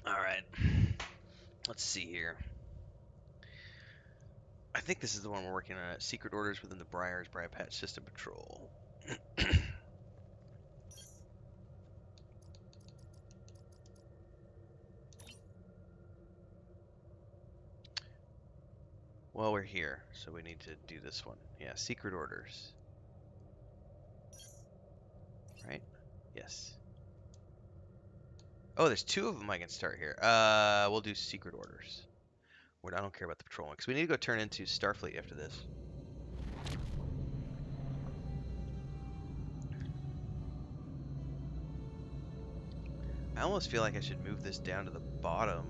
Alright. Let's see here. I think this is the one we're working on. Secret orders within the Briar's Patch System Patrol. Well, we're here, so we need to do this one. Yeah, secret orders. Right? Yes. Oh, there's two of them I can start here. We'll do secret orders. I don't care about the patrolling, because we need to go turn into Starfleet after this. I almost feel like I should move this down to the bottom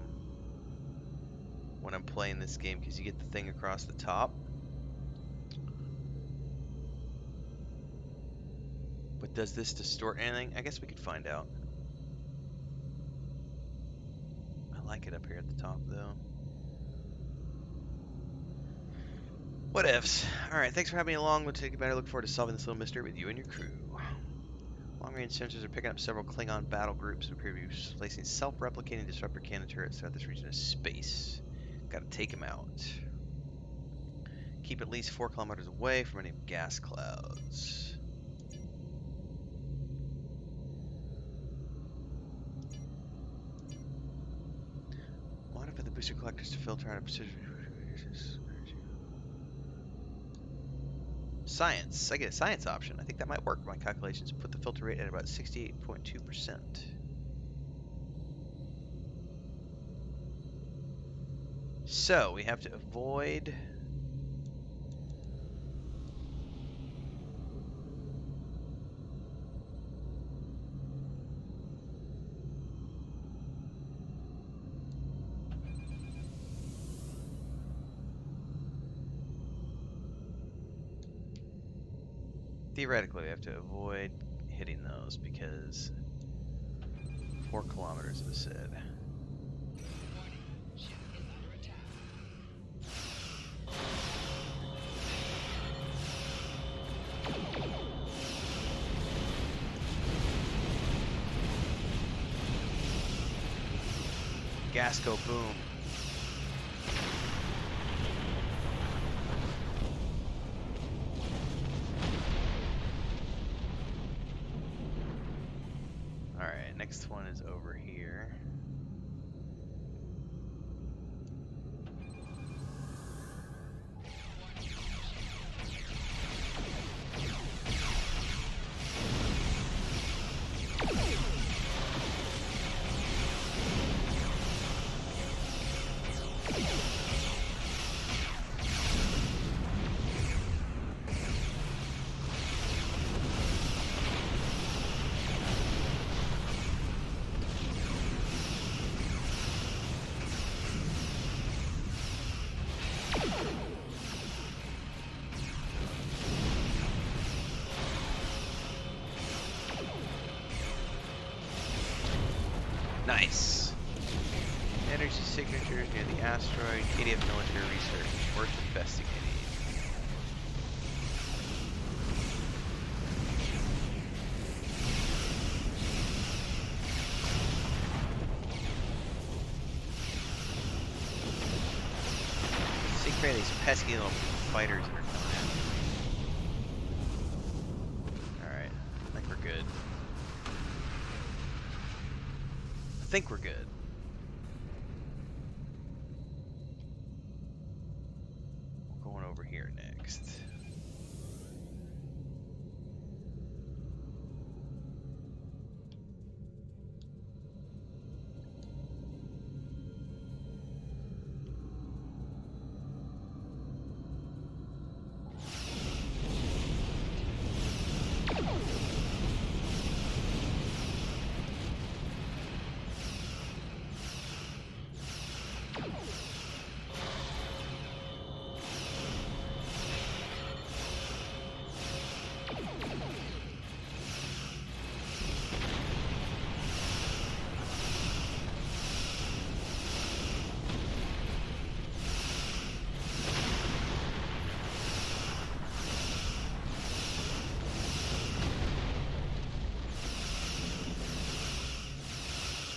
when I'm playing this game, because you get the thing across the top. But does this distort anything? I guess we could find out. I like it up here at the top, though. What ifs? Alright, thanks for having me along. We'll take a better look forward to solving this little mystery with you and your crew. Long-range sensors are picking up several Klingon battle groups and appear to be placing self-replicating disruptor cannon turrets throughout this region of space. Gotta take them out. Keep at least 4 kilometers away from any gas clouds. Modify the booster collectors to filter out a precision. Science. I get a science option. I think that might work. My calculations put the filter rate at about 68.2%. So we have to avoid theoretically, we have to avoid hitting those because 4 kilometers, as I said. Gas go boom. Alright, next one is over here. Nice. Energy signatures near the asteroid. KDF military research. Worth investigating. Secret these pesky little fighters that are coming at me. Alright. I think we're good. I think we're good. We're going over here next.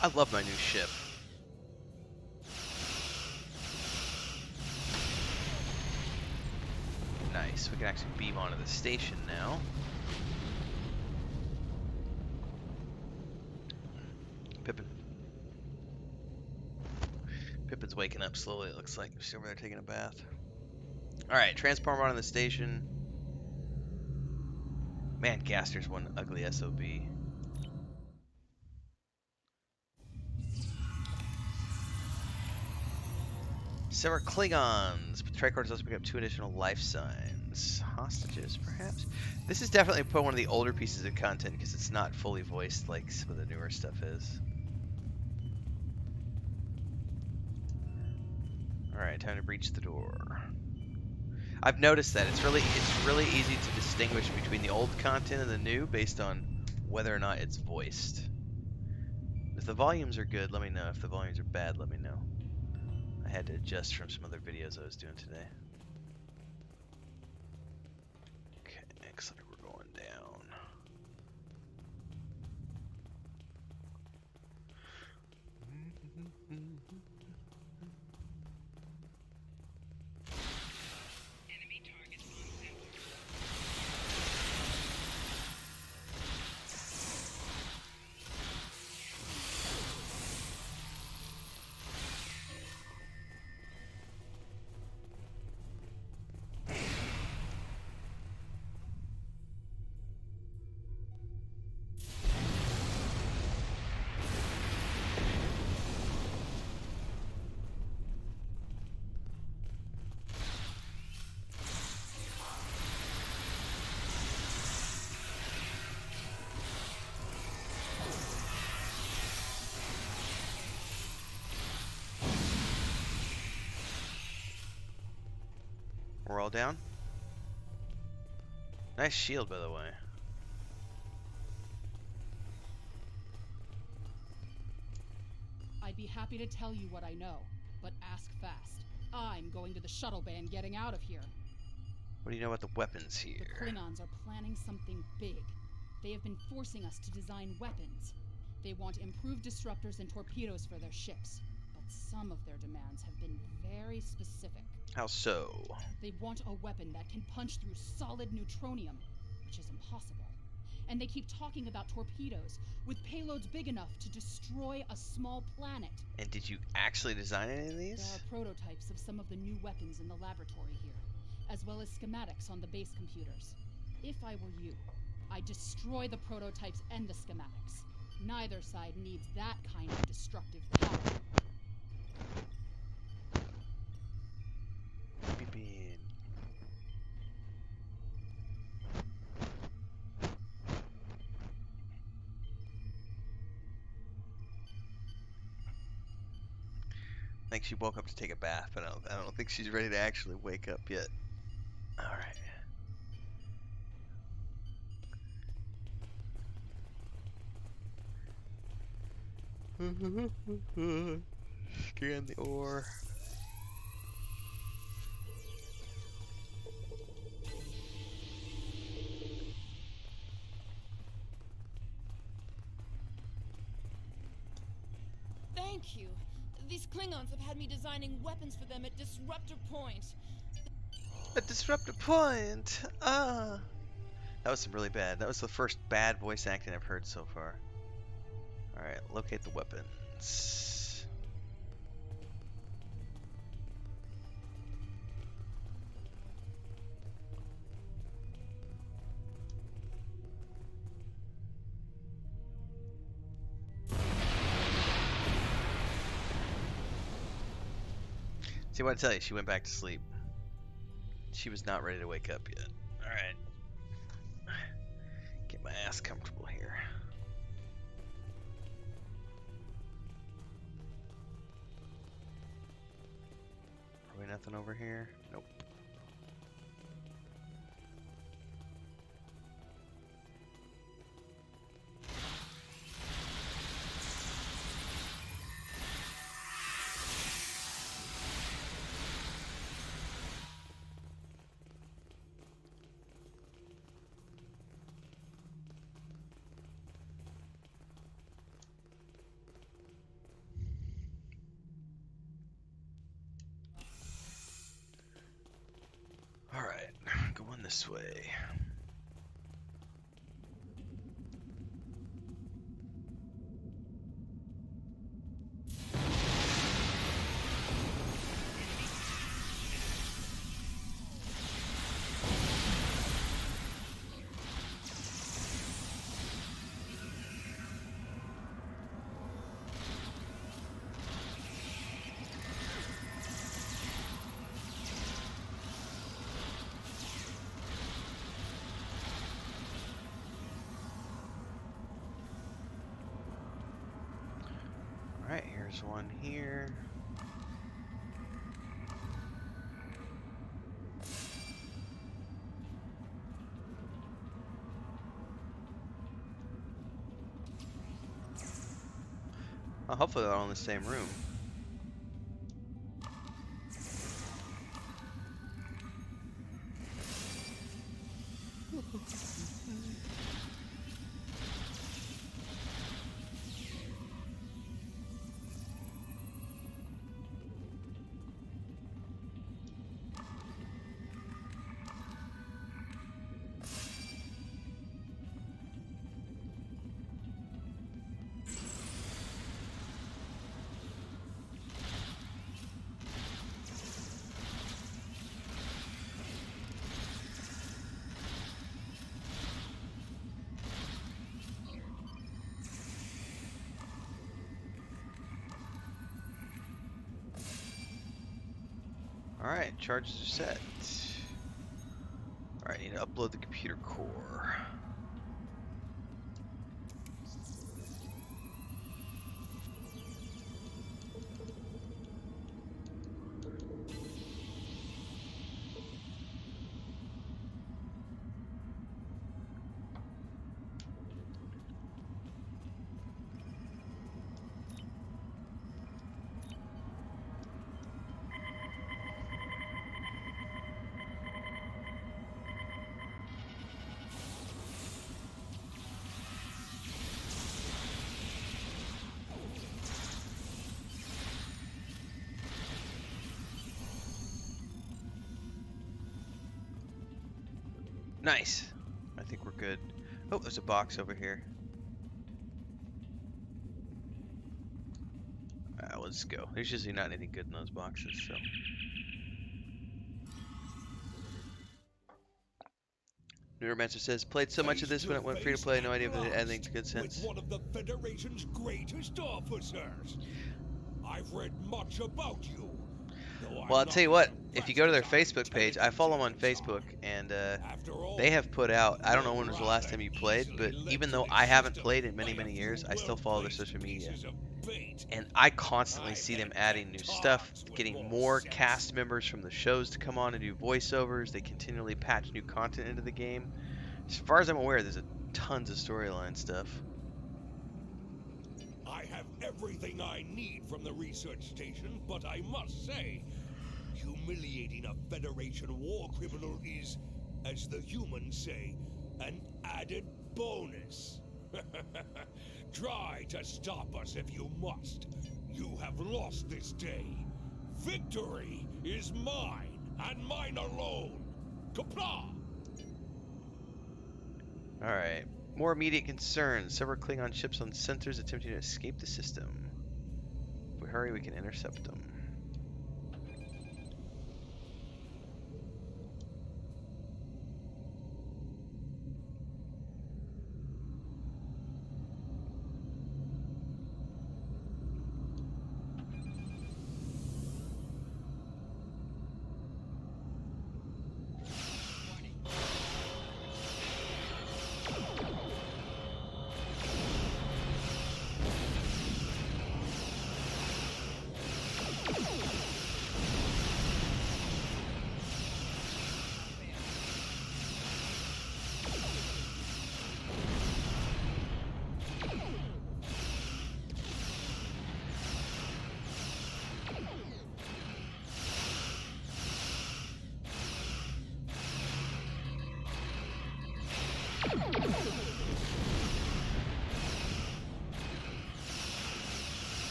I love my new ship. Nice. We can actually beam onto the station now. Pippin. Pippin's waking up slowly, it looks like. She's over there taking a bath. Alright, transform onto the station. Man, Gaster's one ugly SOB. Several Klingons. But tricorders also pick up 2 additional life signs. Hostages, perhaps? This is definitely put one of the older pieces of content because it's not fully voiced like some of the newer stuff is. Alright, time to breach the door. I've noticed that it's really easy to distinguish between the old content and the new based on whether or not it's voiced. If the volumes are good, let me know. If the volumes are bad, let me know. I had to adjust from some other videos I was doing today. Okay, looks like we're going down. We're all down. Nice shield, by the way. I'd be happy to tell you what I know, but ask fast. I'm going to the shuttle bay and getting out of here. What do you know about the weapons here? The Klingons are planning something big. They have been forcing us to design weapons. They want improved disruptors and torpedoes for their ships, but some of their demands have been very specific. How so? They want a weapon that can punch through solid neutronium, which is impossible. And they keep talking about torpedoes, with payloads big enough to destroy a small planet. And did you actually design any of these? There are prototypes of some of the new weapons in the laboratory here, as well as schematics on the base computers. If I were you, I'd destroy the prototypes and the schematics. Neither side needs that kind of destructive power. I think she woke up to take a bath, but I don't think she's ready to actually wake up yet. Alright. Scan the ore. Thank you. These Klingons have had me designing weapons for them at Disruptor Point. At Disruptor Point! Ah! That was really bad. That was the first bad voice acting I've heard so far. Alright, locate the weapons. See what I tell you, she went back to sleep. She was not ready to wake up yet. Alright. Get my ass comfortable here. Probably nothing over here. Nope. this way. Alright, here's one here. Oh, hopefully they're all in the same room. Alright, charges are set. Alright, need to upload the computer core. Nice. I think we're good. Oh, there's a box over here. Let's go. There's usually not anything good in those boxes, so. Neuromancer says, played so much of this when it went free to play, no idea if it had anything good since. With one of the Federation's greatest officers. I've read much about you. Well, I'll tell you what, if you go to their Facebook page, I follow them on Facebook, and they have put out, I don't know when was the last time you played, but even though I haven't played in many, many years, I still follow their social media. And I constantly see them adding new stuff, getting more cast members from the shows to come on and do voiceovers. They continually patch new content into the game. As far as I'm aware, there's tons of storyline stuff. I have everything I need from the research station, but I must say, humiliating a Federation war criminal is, as the humans say, an added bonus. Try to stop us if you must. You have lost this day. Victory is mine, and mine alone. Kapla! Alright. More immediate concerns. Several Klingon ships on sensors attempting to escape the system. If we hurry, we can intercept them.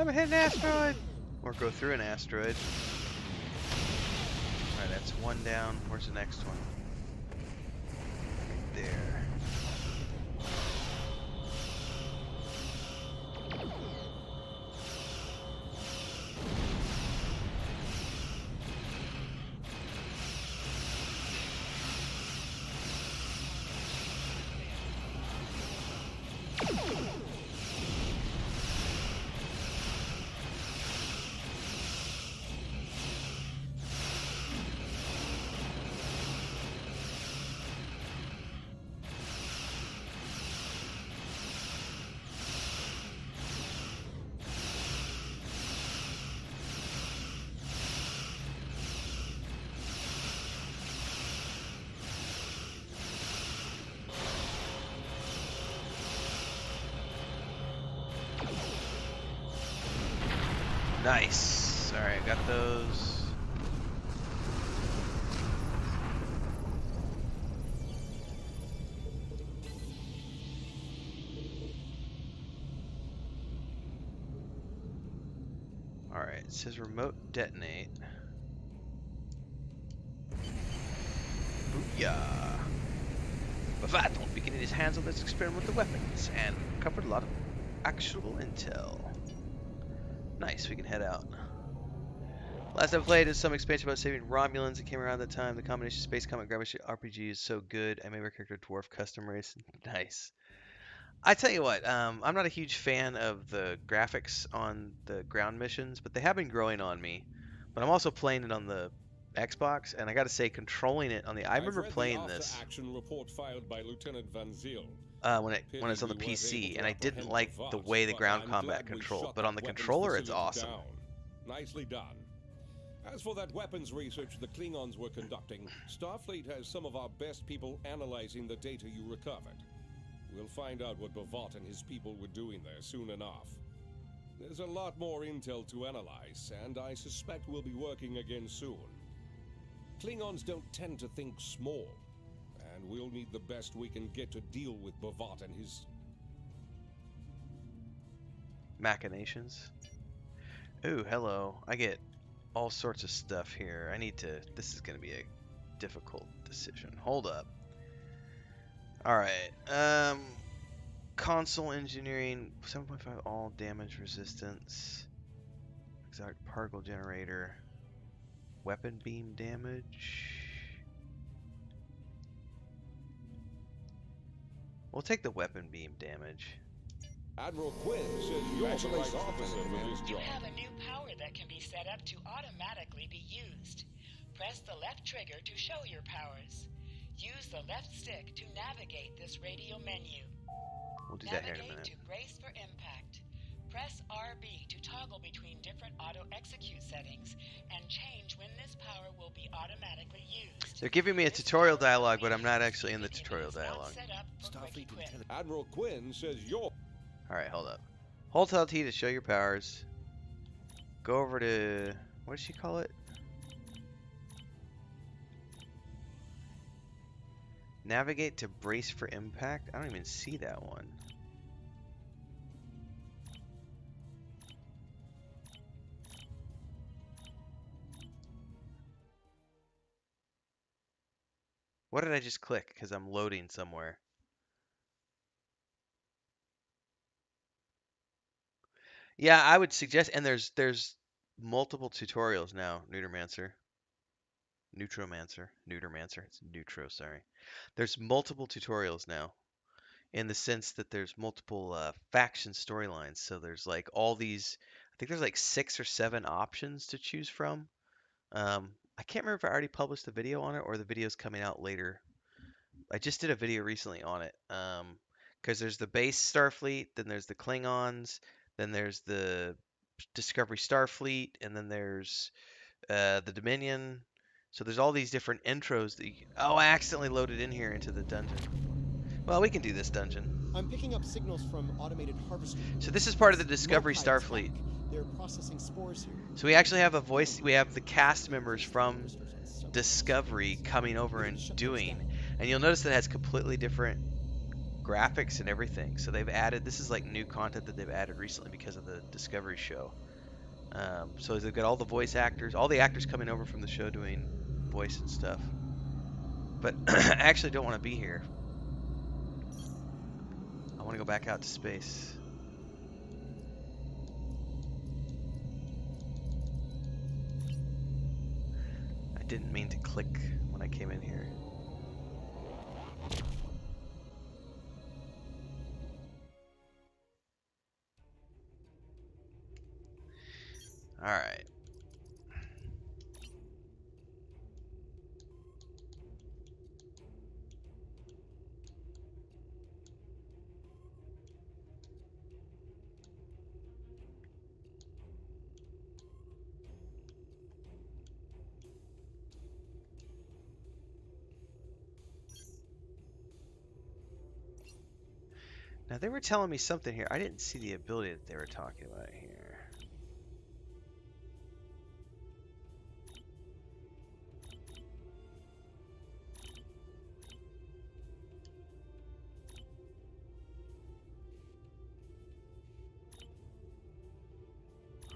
I'm gonna hit an asteroid! Or go through an asteroid. Alright, that's one down. Where's the next one? Right there. Nice. Alright, got those. Alright, it says remote detonate. Booyah! Bavaton beginning his hands on this experiment with the weapons and covered a lot of actual intel. Nice, we can head out. Last time I played is some expansion about saving Romulans. It came around that time. The combination space combat garbage RPG is so good. I made my character dwarf custom race. Nice. I tell you what, I'm not a huge fan of the graphics on the ground missions, but they have been growing on me. But I'm also playing it on the Xbox, and I got to say, controlling it on the I remember playing this action report filed by Lieutenant Van Zyl. when it's on the PC, and I didn't like the way the ground combat controlled, but on the controller it's awesome. Nicely done. As for that weapons research the Klingons were conducting, Starfleet has some of our best people analyzing the data you recovered. We'll find out what Bavat and his people were doing there soon enough. There's a lot more intel to analyze, and I suspect we'll be working again soon. Klingons don't tend to think small, and we'll need the best we can get to deal with Bavat and his machinations. Ooh, hello. I get all sorts of stuff here. I need to... This is going to be a difficult decision. Hold up. Alright. Console engineering. 7.5 all damage resistance. Exotic particle generator. Weapon beam damage. We'll take the weapon beam damage. Admiral Quinn says you're the right officer for this job. You have a new power that can be set up to automatically be used. Press the left trigger to show your powers. Use the left stick to navigate this radio menu. We'll do that here in a minute. Navigate to brace for impact. Press RB to toggle between different auto-execute settings and change when this power will be automatically used. They're giving me a tutorial dialogue, but I'm not actually in the tutorial dialogue. Admiral Quinn says you're... Alright, hold up. Hold LT to show your powers. Go over to... What does she call it? Navigate to brace for impact? I don't even see that one. What did I just click? Because I'm loading somewhere. Yeah, I would suggest, and there's multiple tutorials now, Neutromancer. It's Neutro, sorry. There's multiple tutorials now, in the sense that there's multiple faction storylines. So there's like all these, I think there's like 6 or 7 options to choose from. I can't remember if I already published a video on it or the video's coming out later. I just did a video recently on it. Because there's the base Starfleet, then there's the Klingons, then there's the Discovery Starfleet, and then there's the Dominion. So there's all these different intros that you can... Oh, I accidentally loaded in here into the dungeon. Well, we can do this dungeon. I'm picking up signals from automated harvester. So this is part of the Discovery Starfleet. They're processing spores here. So we actually have a voice. We have the cast members from Discovery coming over and doing. And you'll notice that it has completely different graphics and everything. So they've added, this is like new content that they've added recently because of the Discovery show. So they've got all the voice actors, all the actors coming over from the show doing voice and stuff. But I actually don't want to be here. I want to go back out to space. I didn't mean to click when I came in here. All right. Now they were telling me something here. I didn't see the ability that they were talking about here.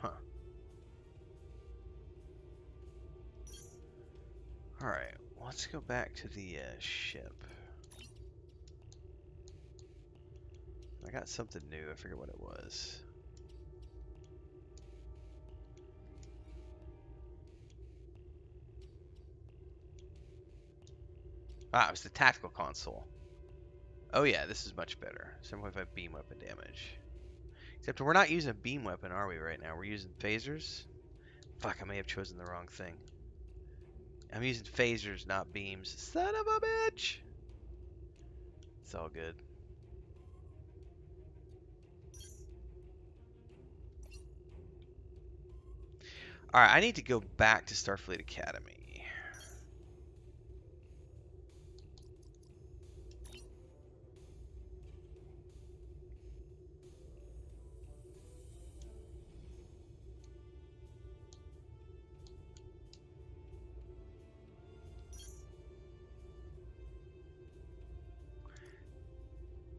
Huh. Alright, let's go back to the ship. I got something new. I forget what it was. Ah, it was the tactical console. Oh yeah, this is much better. 7.5 beam weapon damage. Except we're not using a beam weapon, are we, right now? We're using phasers? Fuck, I may have chosen the wrong thing. I'm using phasers, not beams. Son of a bitch! It's all good. Alright, I need to go back to Starfleet Academy.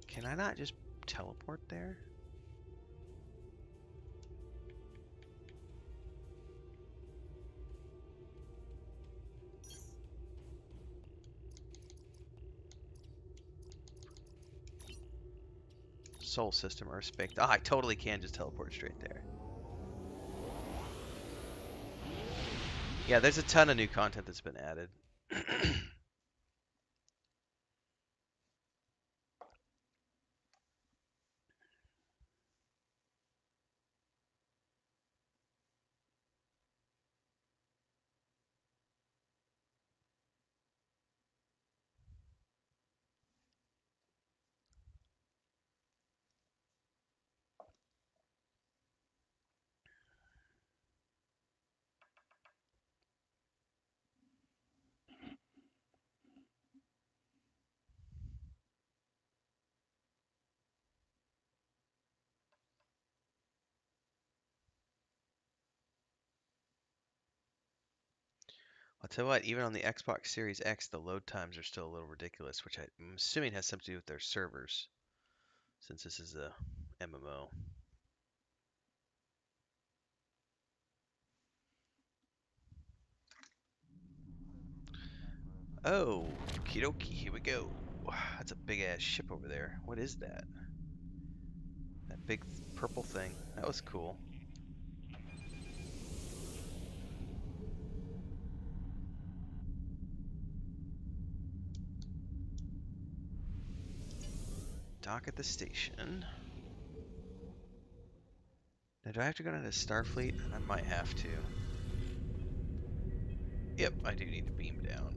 Can I not just teleport there? Soul system, Earth space. Ah, I totally can just teleport straight there. Yeah, there's a ton of new content that's been added. I'll tell you what, even on the Xbox Series X, the load times are still a little ridiculous, which I'm assuming has something to do with their servers, since this is a MMO. Oh, okie dokie, here we go. That's a big ass ship over there. What is that? That big purple thing. That was cool. Dock at the station. Now, do I have to go down to Starfleet? I might have to. Yep, I do need to beam down.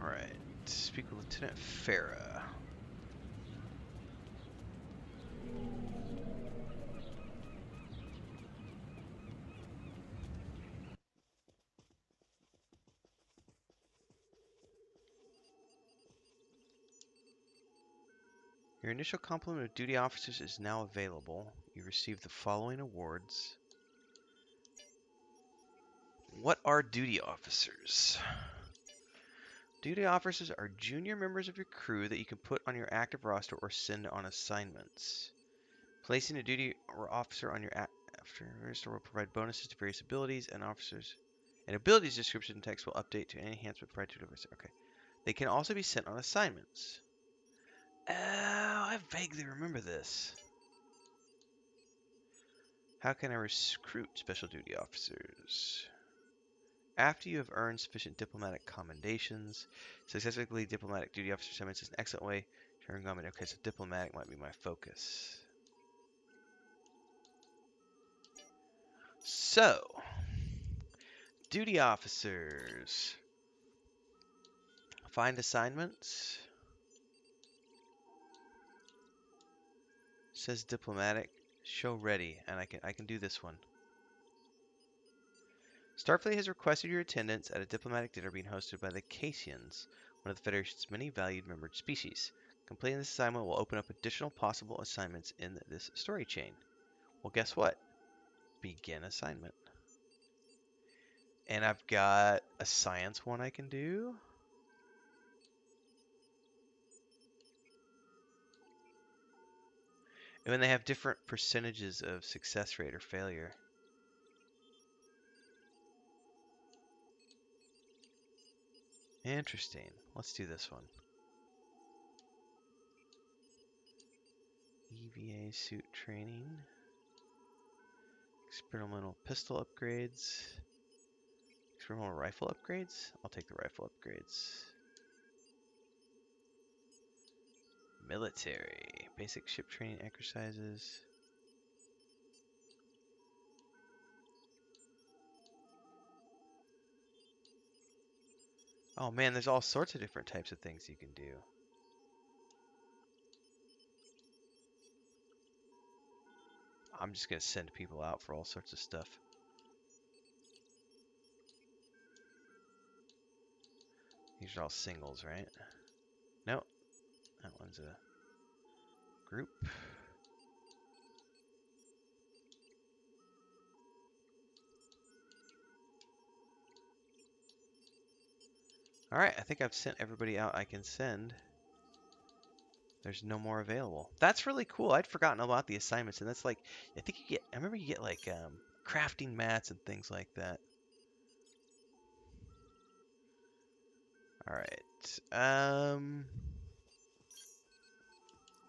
Alright, speak with Lieutenant Farah. Your initial complement of duty officers is now available. You receive the following awards. What are duty officers? Duty officers are junior members of your crew that you can put on your active roster or send on assignments. Placing a duty or officer on your active roster will provide bonuses to various abilities and officers. And abilities description text will update to any enhancement provided to the officer. Okay. They can also be sent on assignments. Oh, I vaguely remember this. How can I recruit special duty officers? After you have earned sufficient diplomatic commendations, successfully diplomatic duty officer assignments is an excellent way to earn commendation. Okay, so diplomatic might be my focus. So, duty officers. Find assignments. Says diplomatic. Show ready, and I can do this one. Starfleet has requested your attendance at a diplomatic dinner being hosted by the Cassians, one of the Federation's many valued membered species. Completing this assignment will open up additional possible assignments in this story chain. Well, guess what? Begin assignment. And I've got a science one I can do. And then they have different percentages of success rate or failure. Interesting. Let's do this one. EVA suit training. Experimental pistol upgrades. Experimental rifle upgrades? I'll take the rifle upgrades. Military. Basic ship training exercises. Oh man, there's all sorts of different types of things you can do. I'm just going to send people out for all sorts of stuff. These are all singles, right? Nope. That one's a group. Alright, I think I've sent everybody out I can send. There's no more available. That's really cool. I'd forgotten about the assignments, and that's like, I think you get, I remember you get like crafting mats and things like that. Alright.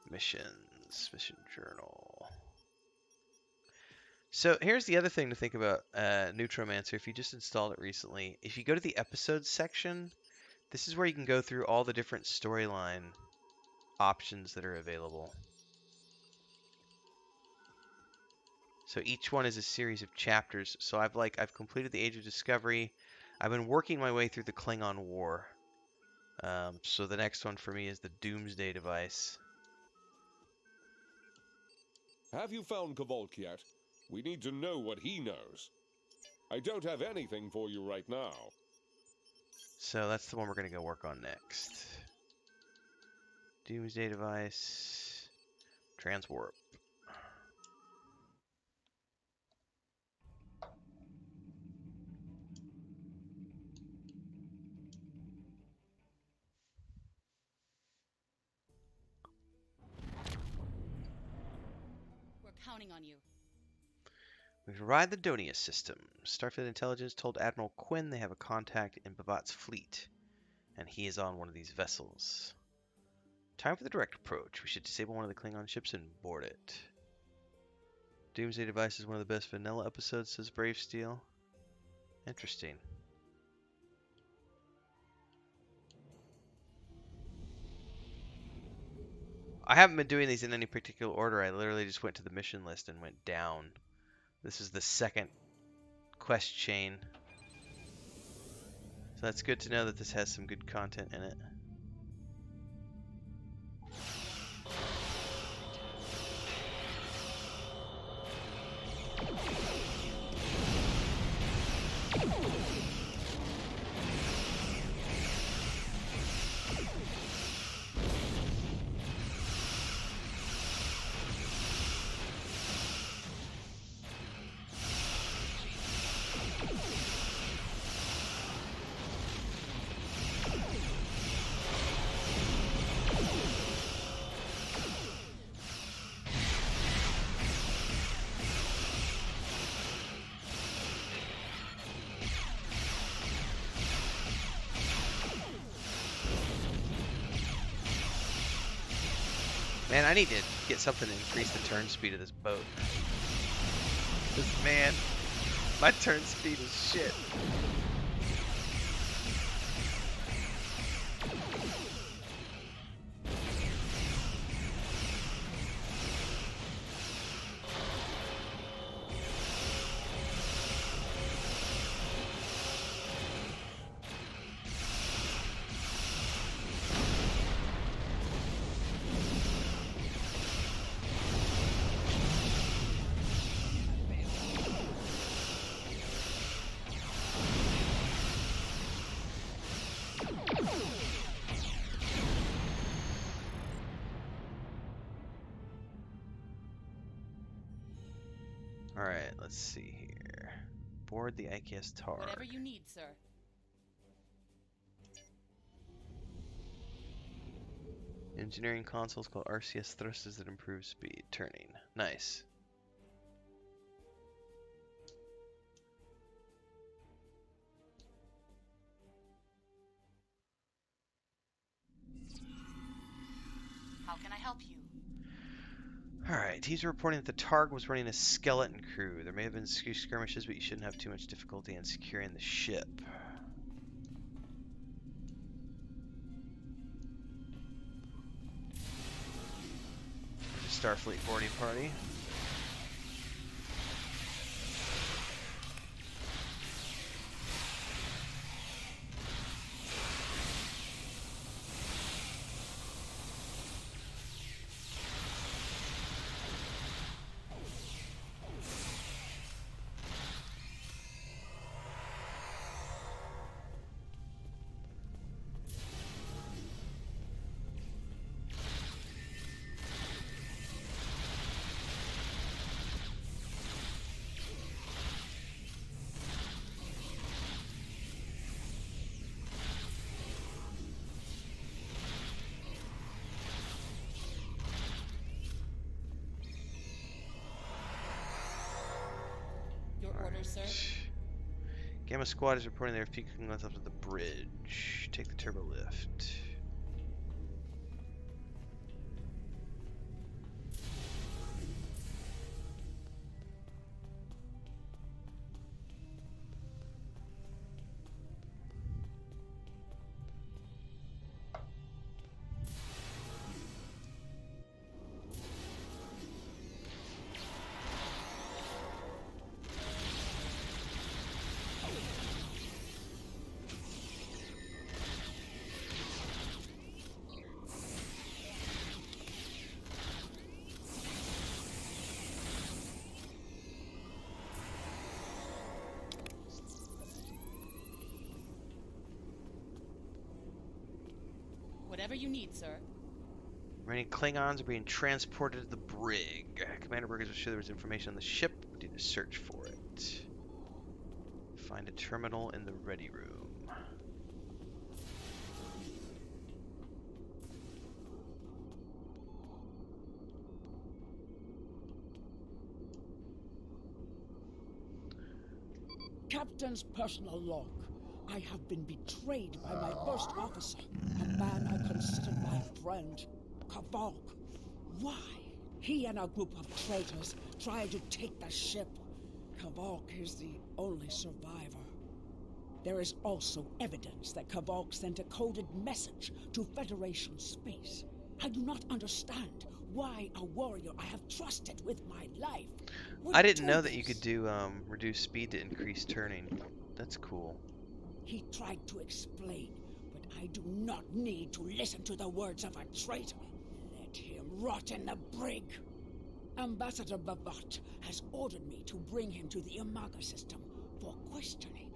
Missions. Mission journal. So here's the other thing to think about Neutromancer if you just installed it recently. If you go to the episodes section, this is where you can go through all the different storyline options that are available. So each one is a series of chapters. So I've completed the Age of Discovery. I've been working my way through the Klingon War. So the next one for me is the Doomsday device. Have you found Kvolk yet? We need to know what he knows. I don't have anything for you right now. So that's the one we're going to go work on next. Doomsday device. Transwarp. We're counting on you. We've arrived at the Donia system. Starfleet Intelligence told Admiral Quinn they have a contact in Bavat's fleet, and he is on one of these vessels. Time for the direct approach. We should disable one of the Klingon ships and board it. Doomsday device is one of the best vanilla episodes, says Brave Steel. Interesting. I haven't been doing these in any particular order. I literally just went to the mission list and went down. This is the second quest chain. So that's good to know that this has some good content in it. Man, I need to get something to increase the turn speed of this boat. Because, man, my turn speed is shit. Alright, let's see here. Board the IKS Tar. Whatever you need, sir. Engineering consoles called RCS thrusters that improve speed. Turning. Nice. How can I help you? Alright, he's reporting that the Targ was running a skeleton crew. There may have been skirmishes, but you shouldn't have too much difficulty in securing the ship. Starfleet boarding party. Your orders, sir. Gamma Squad is reporting there are a few Klingons up to the bridge. Take the turbo lift. Whatever you need, sir. Remaining Klingons are being transported to the brig. Commander Burgers was sure there was information on the ship. We need to search for it. Find a terminal in the ready room. Captain's personal log. I have been betrayed by my first officer, a man I considered my friend, Kavok. Why? He and a group of traitors tried to take the ship. Kavok is the only survivor. There is also evidence that Kavok sent a coded message to Federation space. I do not understand why a warrior I have trusted with my life would I didn't do know that you this. could do reduce speed to increase turning. That's cool. He tried to explain, but I do not need to listen to the words of a traitor. Let him rot in the brig. Ambassador Bavat has ordered me to bring him to the Imaga system for questioning.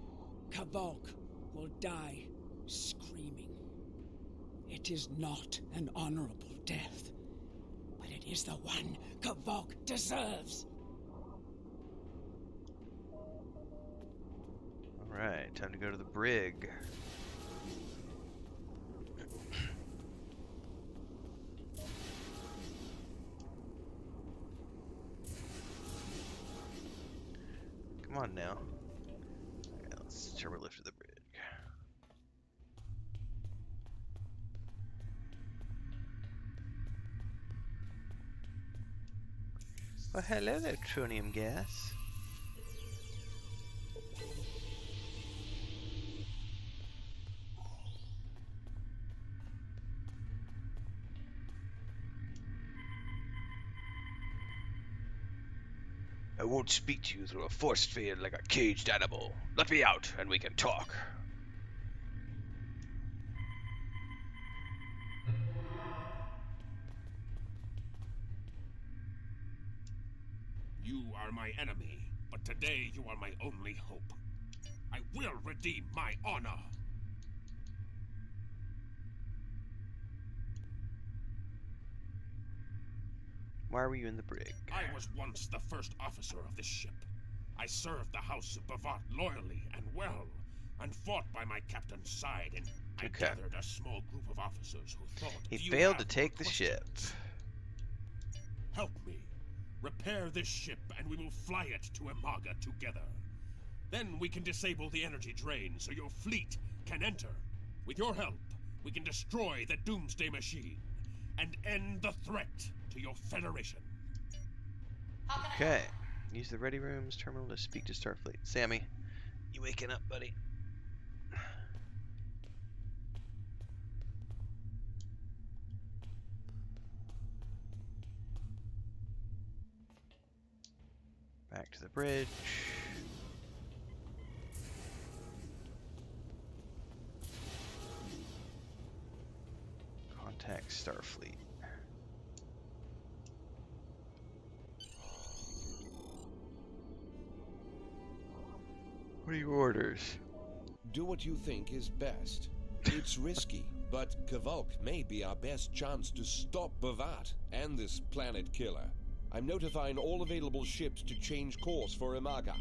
Kavok will die screaming. It is not an honorable death, but it is the one Kavok deserves. Alright, time to go to the brig. Come on now. Alright, let's turbo lift to the brig. Well, hello there, tronium gas. I won't speak to you through a force field like a caged animal. Let me out, and we can talk. You are my enemy, but today you are my only hope. I will redeem my honor. Why were you in the brig? I was once the first officer of this ship. I served the House of Bavat loyally and well, and fought by my captain's side, and I gathered a small group of officers who thought he failed to take the ship. Help me. Repair this ship, and we will fly it to Imaga together. Then we can disable the energy drain so your fleet can enter. With your help, we can destroy the Doomsday Machine and end the threat to your Federation. Okay. Use the Ready Rooms terminal to speak to Starfleet. Sammy, you waking up, buddy? Back to the bridge. Contact Starfleet. What are your orders? Do what you think is best. It's risky, but Kavalk may be our best chance to stop Bavat and this planet killer. I'm notifying all available ships to change course for Imaga.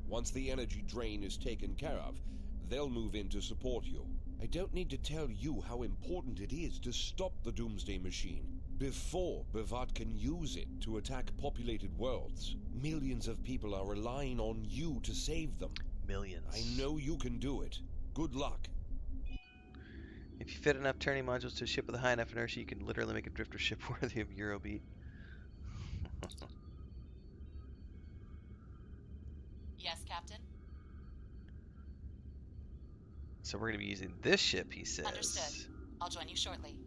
Once the energy drain is taken care of, they'll move in to support you. I don't need to tell you how important it is to stop the Doomsday Machine before Bavat can use it to attack populated worlds. Millions of people are relying on you to save them. Millions. I know you can do it. Good luck. If you fit enough turning modules to a ship with a high enough inertia, you can literally make a drifter ship worthy of Eurobeat. Yes, Captain? So we're going to be using this ship, he says. Understood. I'll join you shortly.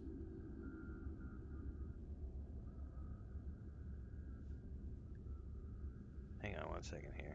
Hang on one second here.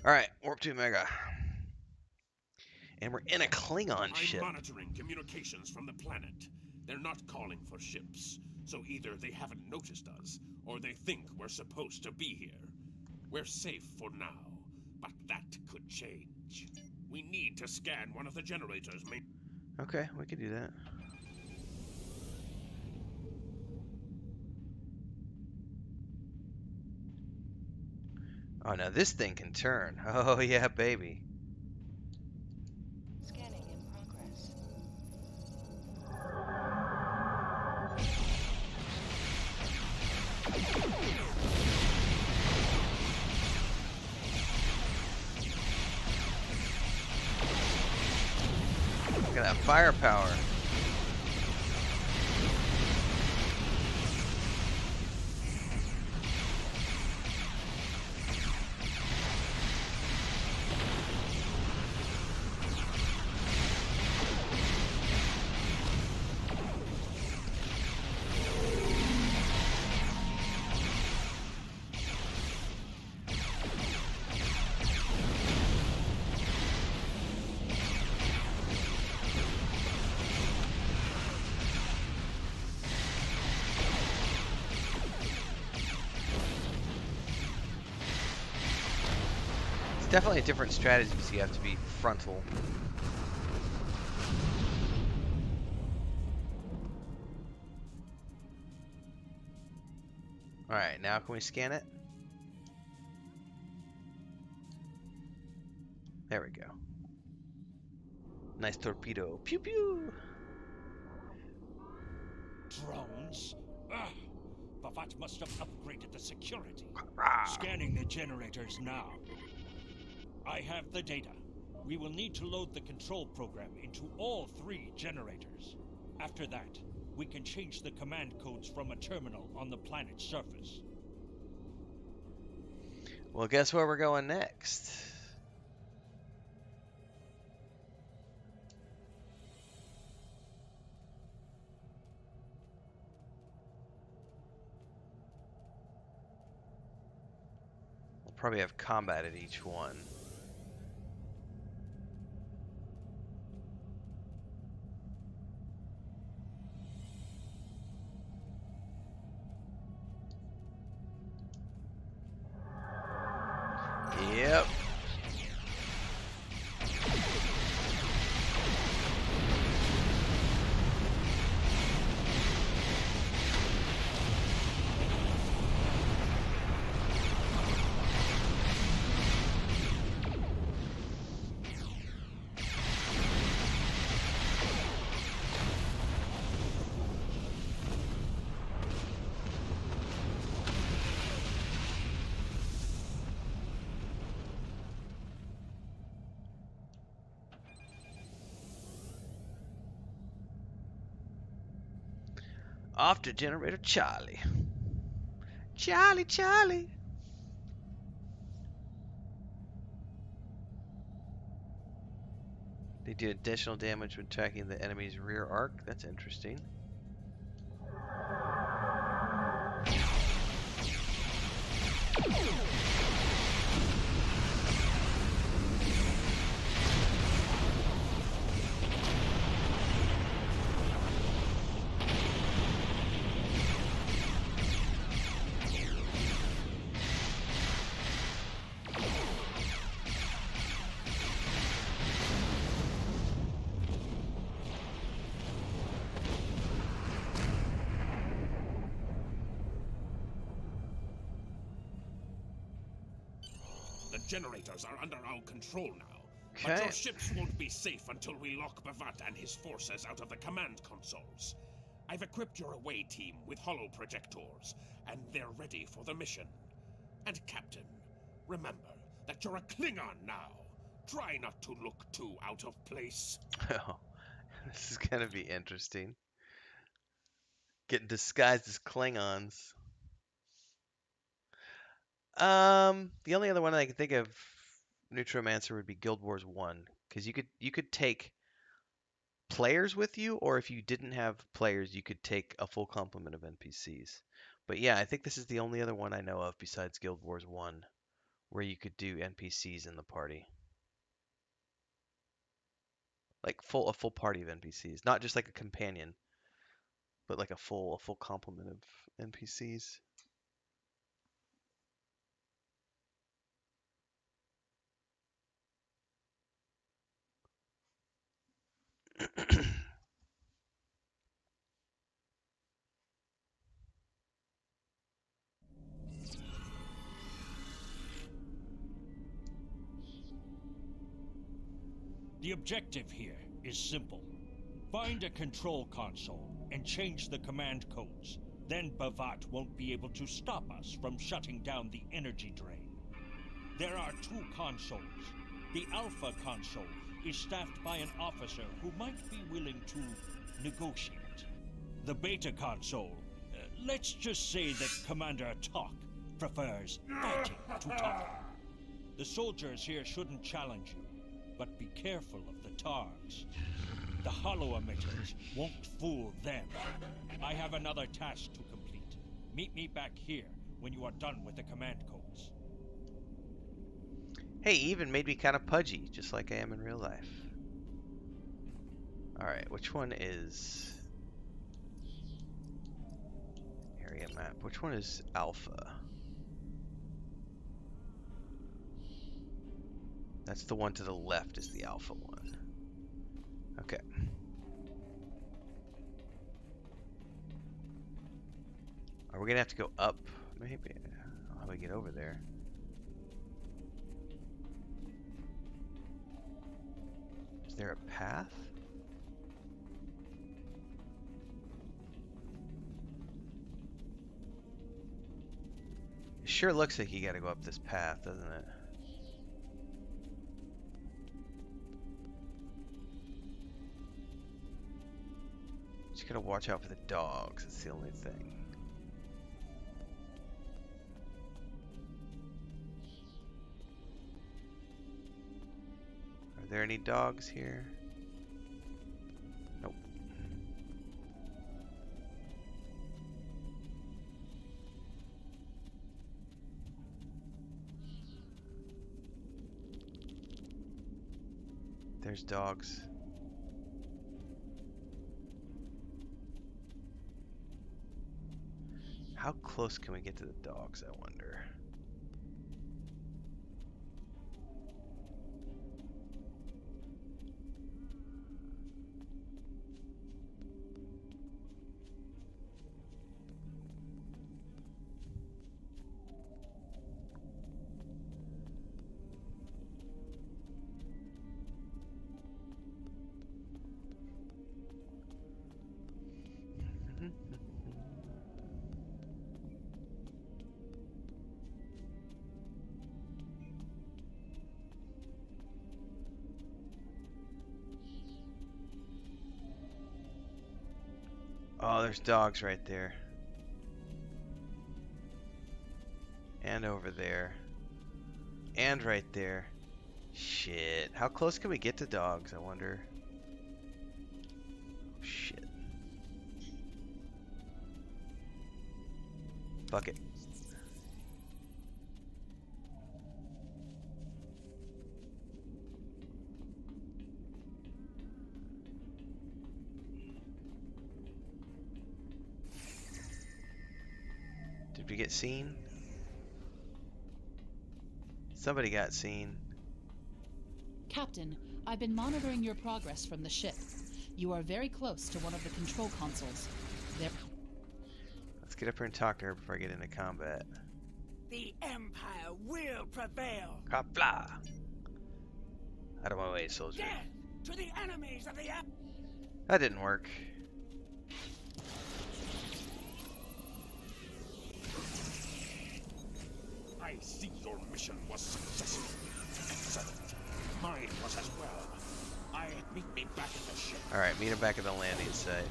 Alright, warp to Omega. And we're in a Klingon ship. I'm monitoring communications from the planet. They're not calling for ships, so either they haven't noticed us, or they think we're supposed to be here. We're safe for now, but that could change. We need to scan one of the generators. Okay, we can do that. Oh, now this thing can turn. Oh, yeah, baby. Scanning in progress. Look at that firepower. Definitely a different strategy because you have to be frontal. Alright, now can we scan it? There we go. Nice torpedo. Pew pew! Drones? Ugh! Bavat must have upgraded the security. Rah. Scanning the generators now. I have the data. We will need to load the control program into all 3 generators. After that, we can change the command codes from a terminal on the planet's surface. Well, guess where we're going next? We'll probably have combat at each one. Yep. Off to generator Charlie. Charlie, Charlie. They do additional damage when tracking the enemy's rear arc. That's interesting. The generators are under our control now. But Okay. your ships won't be safe until we lock Bavat and his forces out of the command consoles. I've equipped your away team with holo projectors, and they're ready for the mission. And Captain, remember that you're a Klingon now. Try not to look too out of place. Oh, this is gonna be interesting. Getting disguised as Klingons. The only other one I can think of, Neutromancer, would be Guild Wars 1, because you could take players with you, or if you didn't have players, you could take a full complement of NPCs. But yeah, I think this is the only other one I know of besides Guild Wars 1 where you could do NPCs in the party. Like a full party of NPCs, not just like a companion, but like a full complement of NPCs. The objective here is simple. Find a control console and change the command codes. Then Bavat won't be able to stop us from shutting down the energy drain. There are 2 consoles. The Alpha console is staffed by an officer who might be willing to negotiate. The Beta console, let's just say that Commander Talk prefers fighting to talk. The soldiers here shouldn't challenge you, but be careful of the Targs. The holo emitters won't fool them. I have another task to complete. Meet me back here when you are done with the command codes. Hey, he even made me kind of pudgy, just like I am in real life. Alright, which one is... area map. Which one is Alpha? That's the one to the left is the Alpha one. Okay. Are we gonna have to go up Maybe. How do we get over there? Is there a path? It sure looks like you gotta go up this path, doesn't it? Just gotta watch out for the dogs, that's the only thing. Are there any dogs here? Nope. There's dogs. How close can we get to the dogs, I wonder? Oh, there's dogs right there. And over there. And right there. Shit. How close can we get to dogs, I wonder? Oh, shit. Fuck it. Did we get seen? Somebody got seen. Captain, I've been monitoring your progress from the ship. You are very close to one of the control consoles. There. Let's get up here and talk to her before I get into combat. The Empire will prevail. Kapla! Out of my way, soldier. Death to the enemies of the Empire. That didn't work. I see your mission was successful. Excellent. Mine was as well. Meet me back in the ship. Alright, meet him back at the landing site.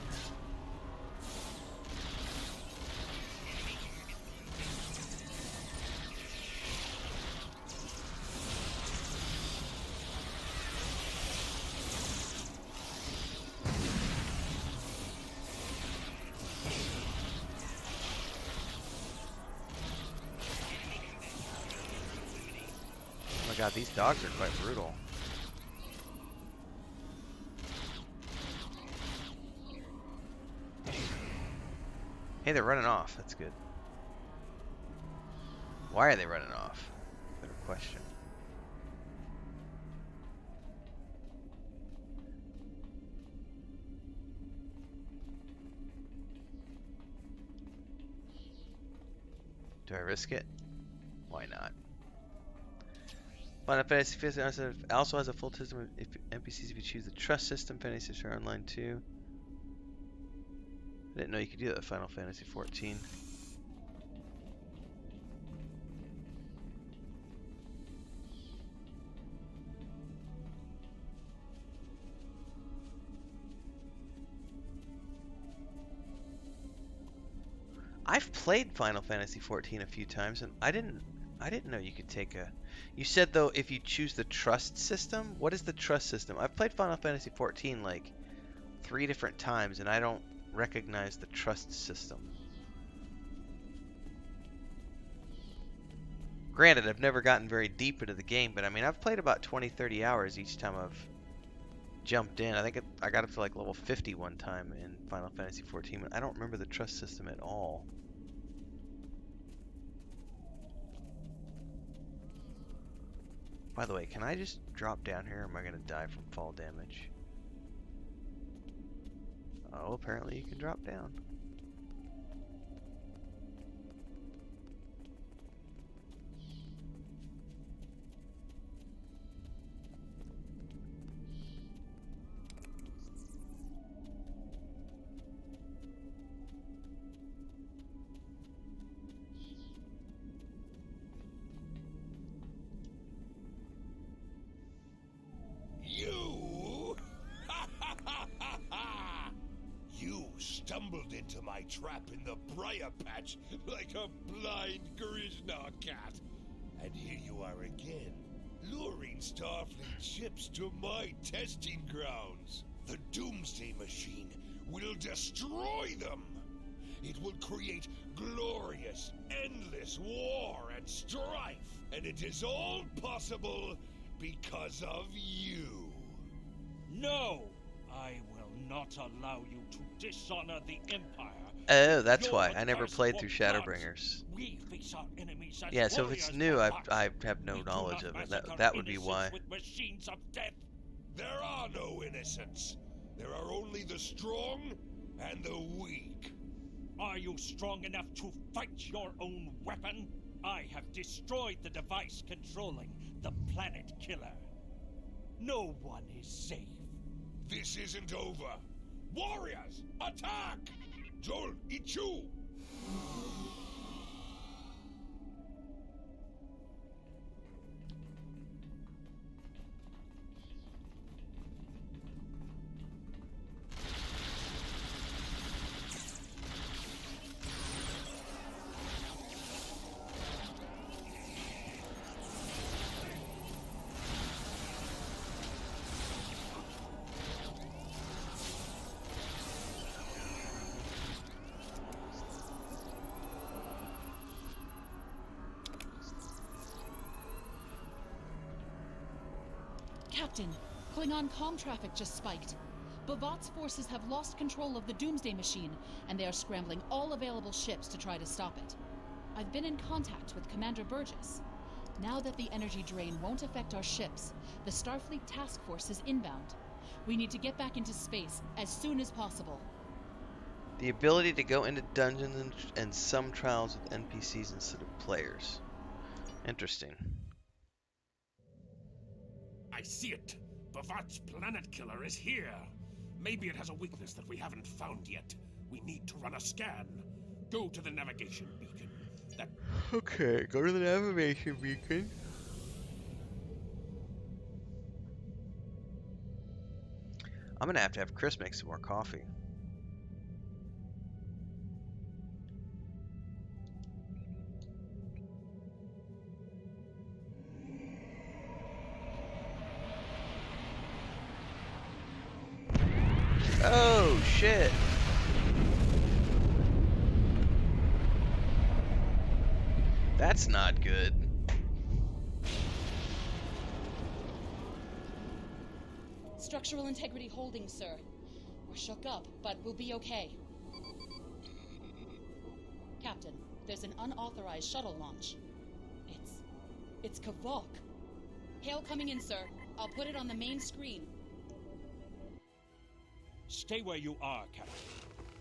Oh my god, these dogs are quite brutal. Hey, they're running off. That's good. Why are they running off? Better question. Do I risk it? Why not? Final Fantasy 15 also has a full system of NPCs if you choose the trust system. Fantasy Star Online 2. I didn't know you could do that with Final Fantasy 14. I've played Final Fantasy 14 a few times, and I didn't know you could take a. You said though, if you choose the trust system, what is the trust system? I've played Final Fantasy 14 like 3 different times, and I don't recognize the trust system. Granted, I've never gotten very deep into the game, but I mean, I've played about 20-30 hours each time I've jumped in. I think I got up to like level 50 one time in Final Fantasy 14, but I don't remember the trust system at all. By the way, can I just drop down here, or am I going to die from fall damage? Oh, apparently you can drop down. into my trap in the briar patch like a blind Grishnar cat. And here you are again, luring Starfleet ships to my testing grounds. The Doomsday Machine will destroy them. It will create glorious, endless war and strife. And it is all possible because of you. No! I will not allow you to dishonor the Empire. Oh, that's why. Your I never thirst played for through blood. Shadowbringers. We face our enemies as Yeah, so if it's warriors new, for I Vox. have no We do knowledge not of it. massacre That would be innocents why. with machines of death. There are no innocents. There are only the strong and the weak. Are you strong enough to fight your own weapon? I have destroyed the device controlling the planet killer. No one is safe. This isn't over. Warriors, attack! Joel, Ichu! Captain, Klingon comm traffic just spiked. Bavat's forces have lost control of the Doomsday Machine, and they are scrambling all available ships to try to stop it. I've been in contact with Commander Burgess. Now that the energy drain won't affect our ships, the Starfleet Task Force is inbound. We need to get back into space as soon as possible. The ability to go into dungeons and some trials with NPCs instead of players. Interesting. I see it. Bavat's planet killer is here. Maybe it has a weakness that we haven't found yet. We need to run a scan. Go to the navigation beacon. That... Okay, go to the navigation beacon. I'm gonna have to have Chris make some more coffee. Oh shit. That's not good. Structural integrity holding, sir. We're shook up, but we'll be okay. Captain, there's an unauthorized shuttle launch. It's Kavok. Hail coming in, sir. I'll put it on the main screen. Stay where you are, Captain.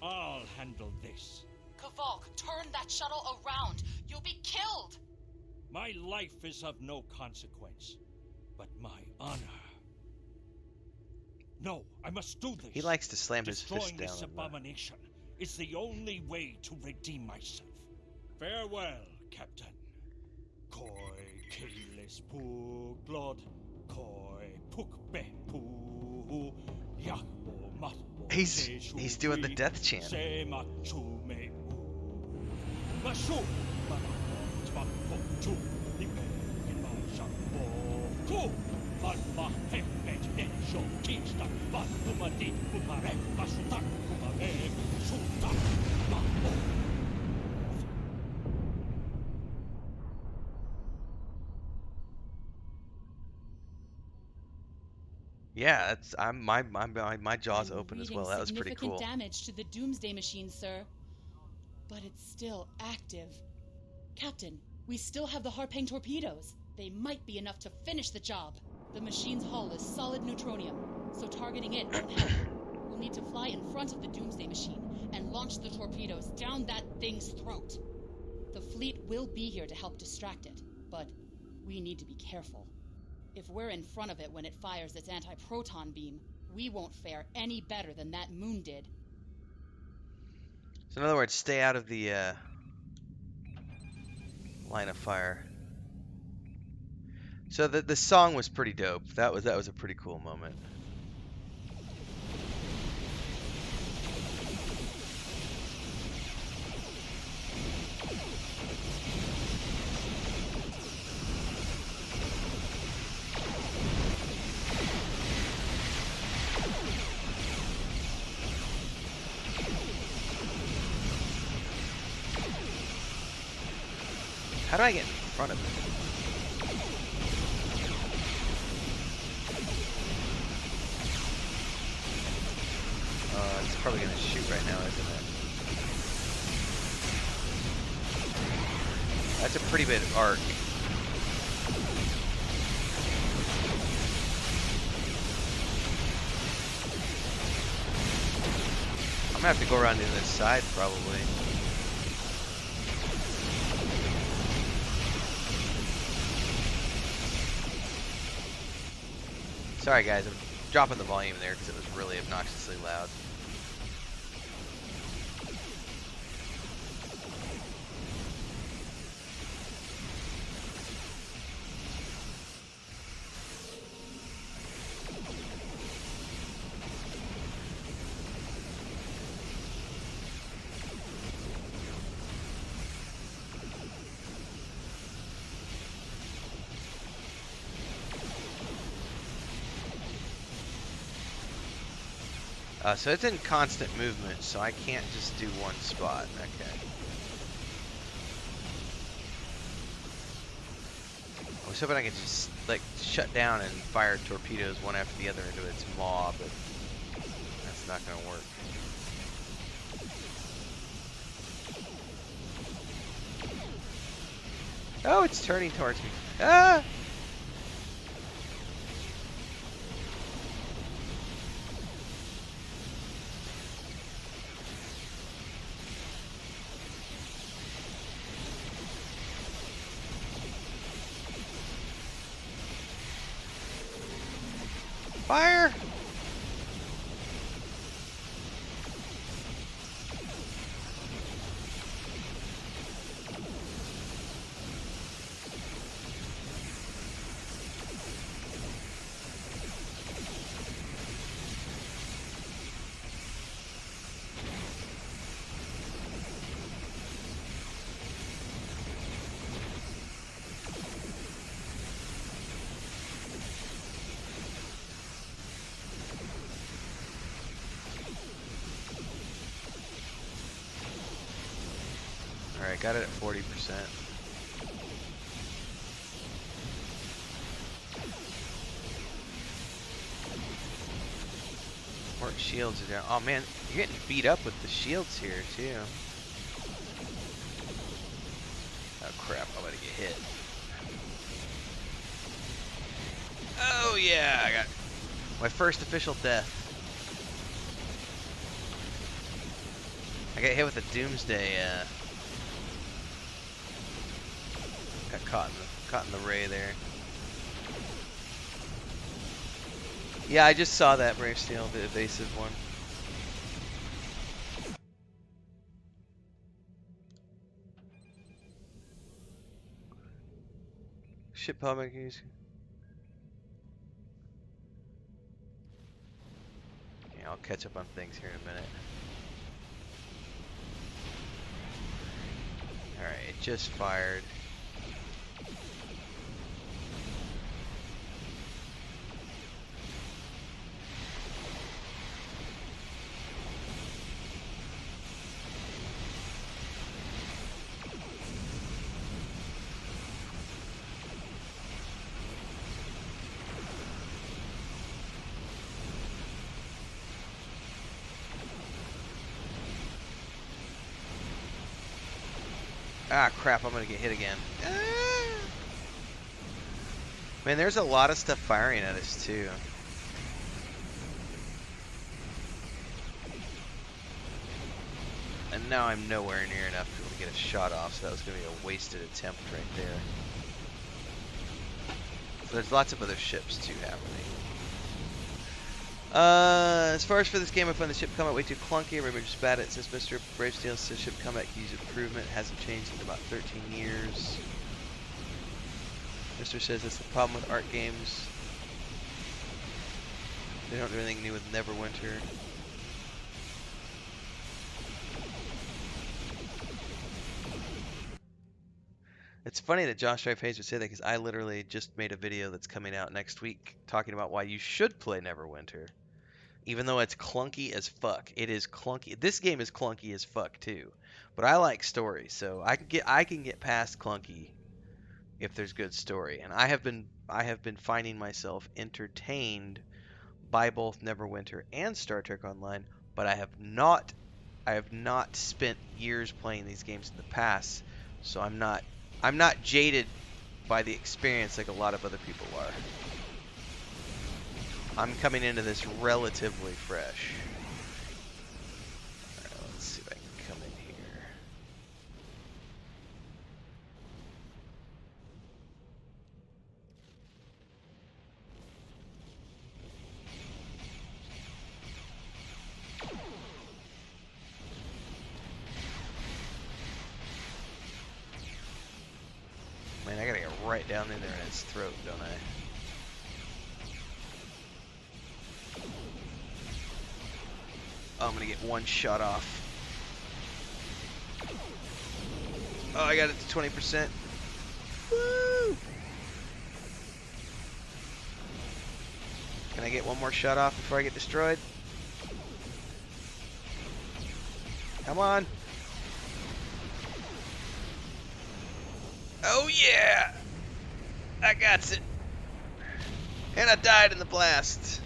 I'll handle this. Kavok, turn that shuttle around. You'll be killed. My life is of no consequence, but my honor. No, I must do this. He likes to slam his fist Destroying down. this abomination is the only way to redeem myself. Farewell, Captain. Koi keles pu glod, koi puk be pu yakbo matbo. He's doing the death chant. Se machu me u. Mashu mama tmak chu lipe in my shakbo ku. Valma hempet en sho kista vas umadi upare masutak upare suta mamo. Yeah, that's my jaw's open as well. That was pretty cool. Significant damage to the Doomsday Machine, sir. But it's still active. Captain, we still have the Harpang torpedoes. They might be enough to finish the job. The machine's hull is solid neutronium, so targeting it won't help. We'll need to fly in front of the Doomsday Machine and launch the torpedoes down that thing's throat. The fleet will be here to help distract it, but we need to be careful. If we're in front of it when it fires its anti-proton beam, we won't fare any better than that moon did. So in other words, stay out of the line of fire. So the song was pretty dope. That was a pretty cool moment. How do I get in front of it? It's probably gonna shoot right now, isn't it? That's a pretty big arc. I'm gonna have to go around to this side probably. Sorry guys, I'm dropping the volume there because it was really obnoxiously loud. So it's in constant movement, so I can't just do one spot. Okay. I was hoping I could just like shut down and fire torpedoes one after the other into its maw, but that's not gonna work. Oh, it's turning towards me. Ah! Fire! Alright, got it at 40%. More shields are down. Oh man, you're getting beat up with the shields here too. Oh crap, I'm gonna get hit. Oh yeah, I got my first official death. I got hit with a Doomsday, got caught in the ray there. Yeah, I just saw that Brave Steel, the evasive one. Ship public use. Yeah, I'll catch up on things here in a minute. Alright, it just fired. Ah, crap, I'm gonna get hit again. Ah! Man, there's a lot of stuff firing at us, too. And now I'm nowhere near enough to be able to get a shot off, so that was gonna be a wasted attempt right there. So there's lots of other ships, too, happening. As far as for this game, I find the ship combat way too clunky. Maybe just bad at it since Mr. Bravesteel says ship combat can use improvement. It hasn't changed in about 13 years. Mr. says that's the problem with art games. They don't do anything new with Neverwinter. It's funny that Josh Strife Hayes would say that because I literally just made a video that's coming out next week talking about why you should play Neverwinter. Even though it's clunky as fuck. It is clunky. This game is clunky as fuck too. But I like stories, so I can get past clunky if there's good story. And I have been finding myself entertained by both Neverwinter and Star Trek Online, but I have not spent years playing these games in the past, so I'm not jaded by the experience like a lot of other people are. I'm coming into this relatively fresh. All right, let's see if I can come in here. Man, I gotta get right down in there in his throat, don't I? Oh, I'm gonna get one shot off. Oh, I got it to 20%. Woo! Can I get one more shot off before I get destroyed? Come on. Oh yeah! I got it. And I died in the blast.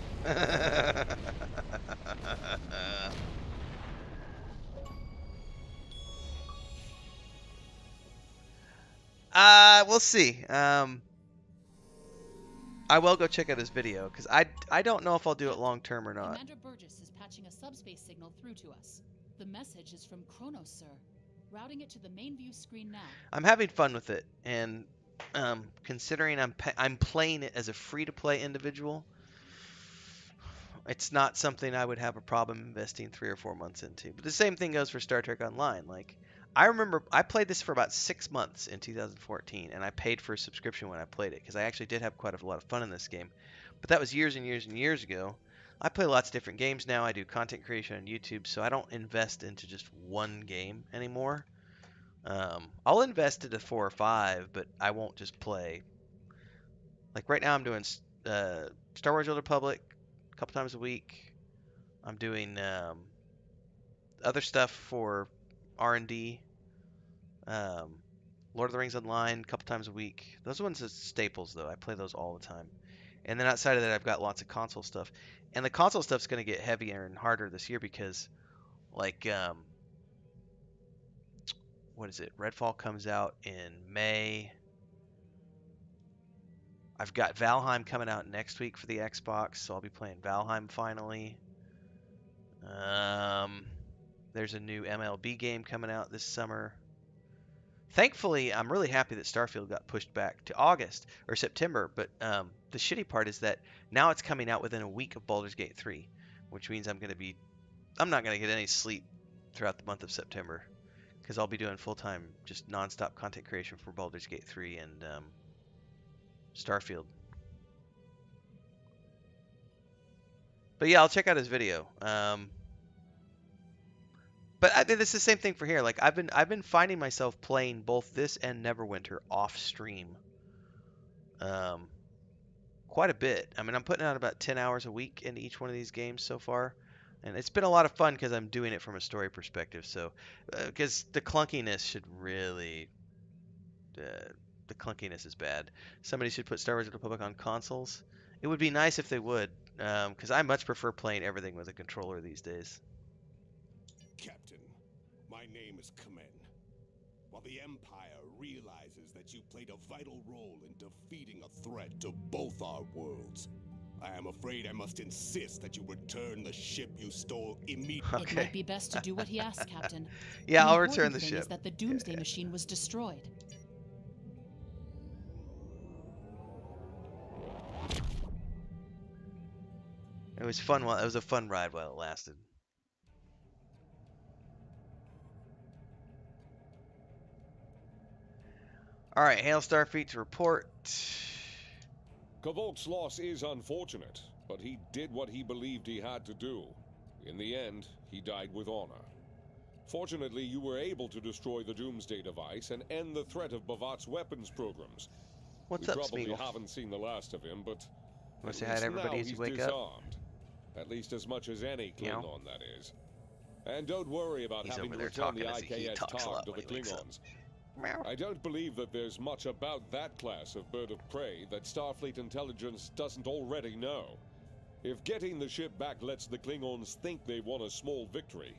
We'll see. I will go check out his video, because I don't know if I'll do it long term or not. Commander Burgess is patching a subspace signal through to us. The message is from Kronos, sir. Routing it to the main view screen now. I'm having fun with it, and considering I'm playing it as a free-to-play individual, it's not something I would have a problem investing 3 or 4 months into. But the same thing goes for Star Trek Online. Like, I remember I played this for about 6 months in 2014, and I paid for a subscription when I played it, because I actually did have quite a lot of fun in this game. But that was years and years and years ago. I play lots of different games now. I do content creation on YouTube, so I don't invest into just one game anymore. I'll invest into 4 or 5, but I won't just play. Like right now I'm doing Star Wars: Old Republic a couple times a week. I'm doing other stuff for R&D. Lord of the Rings Online a couple times a week. Those ones are staples, though. I play those all the time. And then outside of that, I've got lots of console stuff. And the console stuff's going to get heavier and harder this year because, like, what is it? Redfall comes out in May. I've got Valheim coming out next week for the Xbox, so I'll be playing Valheim finally. There's a new MLB game coming out this summer. Thankfully, I'm really happy that Starfield got pushed back to August or September, but the shitty part is that now it's coming out within a week of Baldur's Gate 3, which means I'm not going to get any sleep throughout the month of September, because I'll be doing full-time, just non-stop content creation for Baldur's Gate 3 and Starfield. But yeah, I'll check out his video. But I think it's the same thing for here. Like I've been finding myself playing both this and Neverwinter off stream, quite a bit. I mean, I'm putting out about 10 hours a week into each one of these games so far, and it's been a lot of fun because I'm doing it from a story perspective. So, because the clunkiness should really, the clunkiness is bad. Somebody should put Star Wars: The Republic on consoles. It would be nice if they would, because I much prefer playing everything with a controller these days. Captain, my name is Kamen. While the Empire realizes that you played a vital role in defeating a threat to both our worlds, I am afraid I must insist that you return the ship you stole immediately. It might be best to do what he asks, Captain. Yeah, The I'll return important the thing ship. is that the Doomsday Machine was destroyed. It was fun. It was a fun ride while it lasted. All right, hail Starfleet to report. Kavok's loss is unfortunate, but he did what he believed he had to do. In the end, he died with honor. Fortunately, you were able to destroy the Doomsday device and end the threat of Bavat's weapons programs. What's we up, probably Smeagol? haven't seen the last of him, but Want to say at hi least to everybody now as you he's wake up? disarmed. At least as much as any Meow. Klingon, that is. And don't worry about He's having over to there return the talking as he IKS talks a lot Targ to when the he wakes up. Klingons. Meow. I don't believe that there's much about that class of bird of prey that Starfleet intelligence doesn't already know. If getting the ship back lets the Klingons think they won a small victory,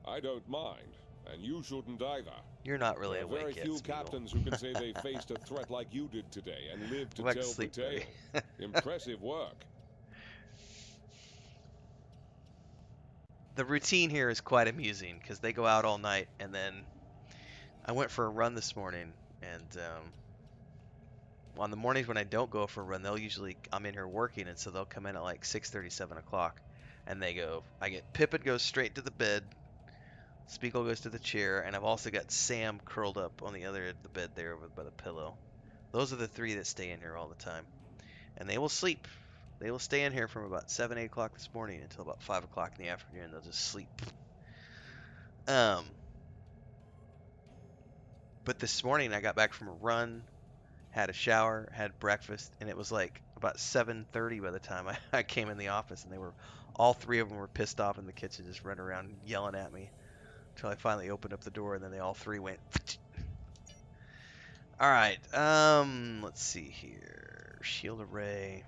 I don't mind, and you shouldn't either. You're not really There are very awake yet, few Smeagol. captains who can say they faced a threat like you did today and lived to Go back to tell sleep, the tale. buddy. Impressive work. The routine here is quite amusing because they go out all night, and then I went for a run this morning, and on the mornings when I don't go for a run, I'm in here working, and so they'll come in at like 6:30, 7 o'clock, and they go. Pippin goes straight to the bed, Spiegel goes to the chair, and I've also got Sam curled up on the other end of the bed there by the pillow. Those are the three that stay in here all the time, and they will sleep. They will stay in here from about 7, 8 o'clock this morning until about 5 o'clock in the afternoon. They'll just sleep. But this morning I got back from a run, had a shower, had breakfast, and it was like about 7:30 by the time I came in the office, and all three of them were pissed off in the kitchen, just running around yelling at me until I finally opened up the door, and then they all three went. All right, let's see here. Shield array.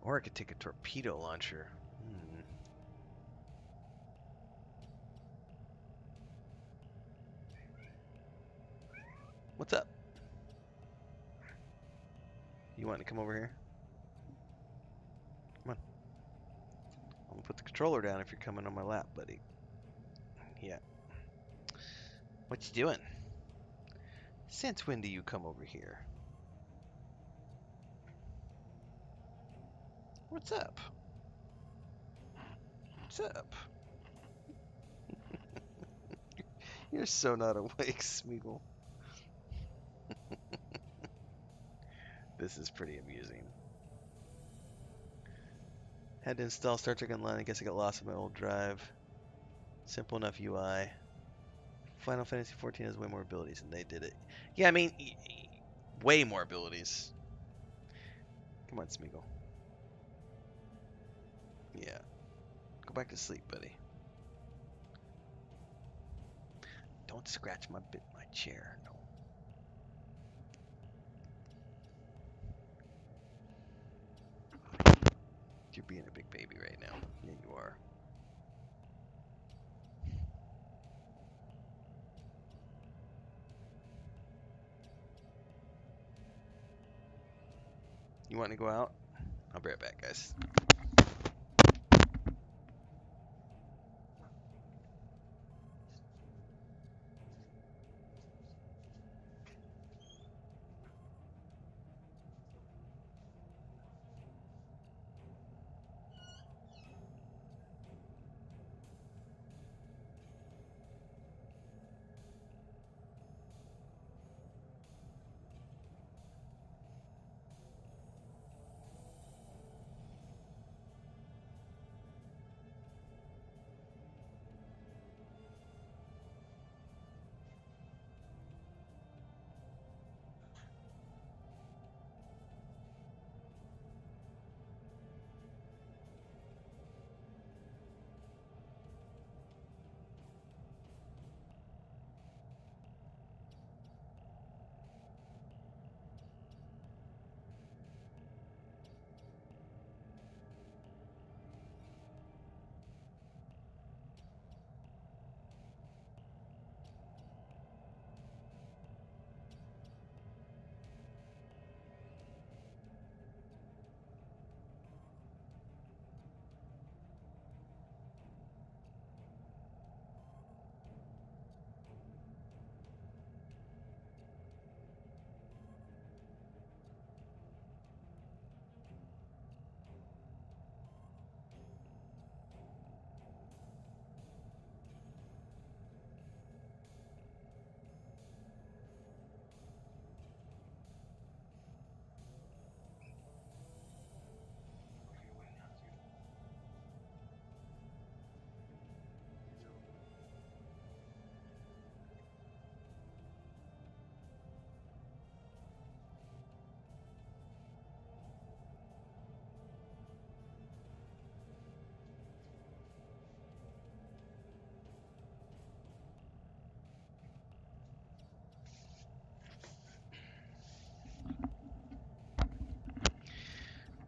Or I could take a torpedo launcher. What's up? You want to come over here? Come on. I'm gonna put the controller down if you're coming on my lap, buddy. Yeah. What you doing? Since when do you come over here? What's up? What's up? You're so not awake, Smeagol. This is pretty amusing. Had to install Star Trek Online. I guess I got lost in my old drive. Simple enough UI. Final Fantasy XIV has way more abilities, and they did it. Yeah, I mean, way more abilities. Come on, Smeagol. Yeah. Go back to sleep, buddy. Don't scratch my chair. No. You're being a big baby right now. Yeah, you are. You want to go out? I'll be right back, guys.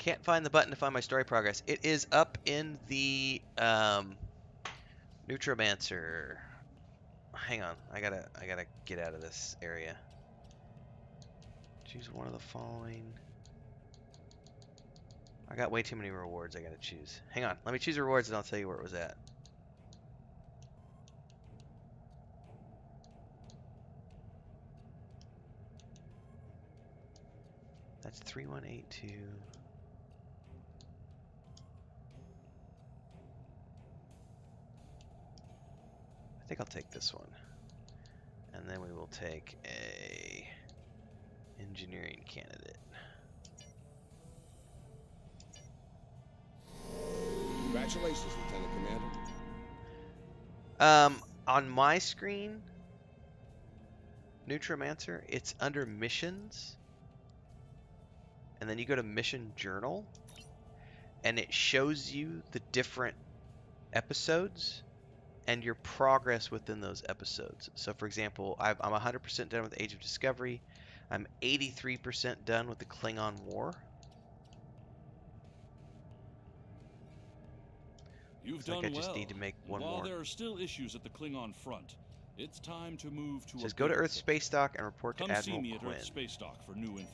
Can't find the button to find my story progress. It is up in the Neutromancer. Hang on, I gotta get out of this area. Choose one of the following. I got way too many rewards I gotta choose. Hang on, let me choose the rewards and I'll tell you where it was at. That's 3182. I think I'll take this one. And then we will take a engineering candidate. Congratulations, Lieutenant Commander. On my screen, Neutromancer, it's under missions. And then you go to mission journal and it shows you the different episodes and your progress within those episodes. So for example, I'm 100% done with Age of Discovery. I'm 83% done with the Klingon War. You've It's like done I just well. need to make one While more. there are still issues at the Klingon front, it's time to move to It a says go to bigger Earth picture. Space Dock and report to Come Admiral see me at Quinn. Earth Space Dock for new info.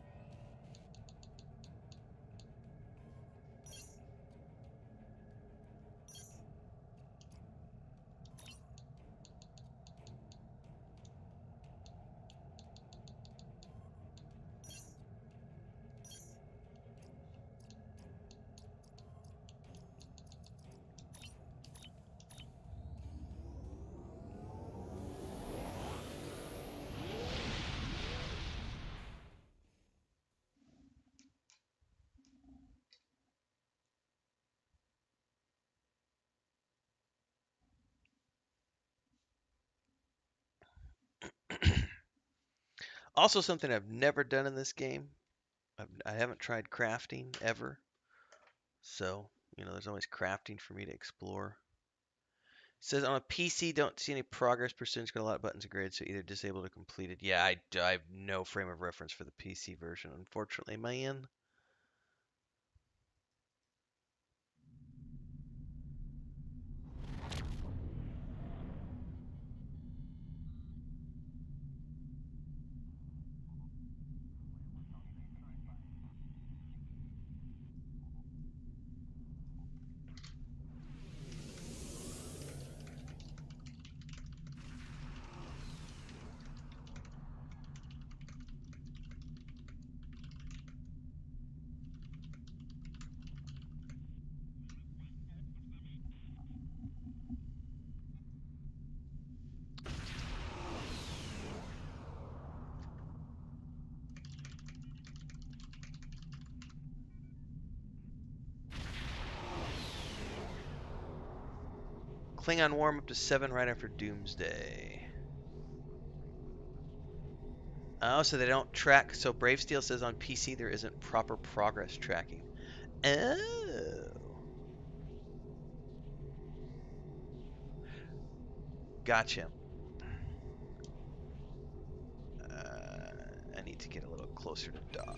Also, something I've never done in this game. I haven't tried crafting ever. So, you know, there's always crafting for me to explore. It says on a PC, don't see any progress percentage. Got a lot of buttons and grids, so either disabled or completed. Yeah, I have no frame of reference for the PC version, unfortunately, man. Klingon warm up to 7 right after Doomsday. Oh, so they don't track. So Brave Steel says on PC there isn't proper progress tracking. Oh. Gotcha. I need to get a little closer to dock.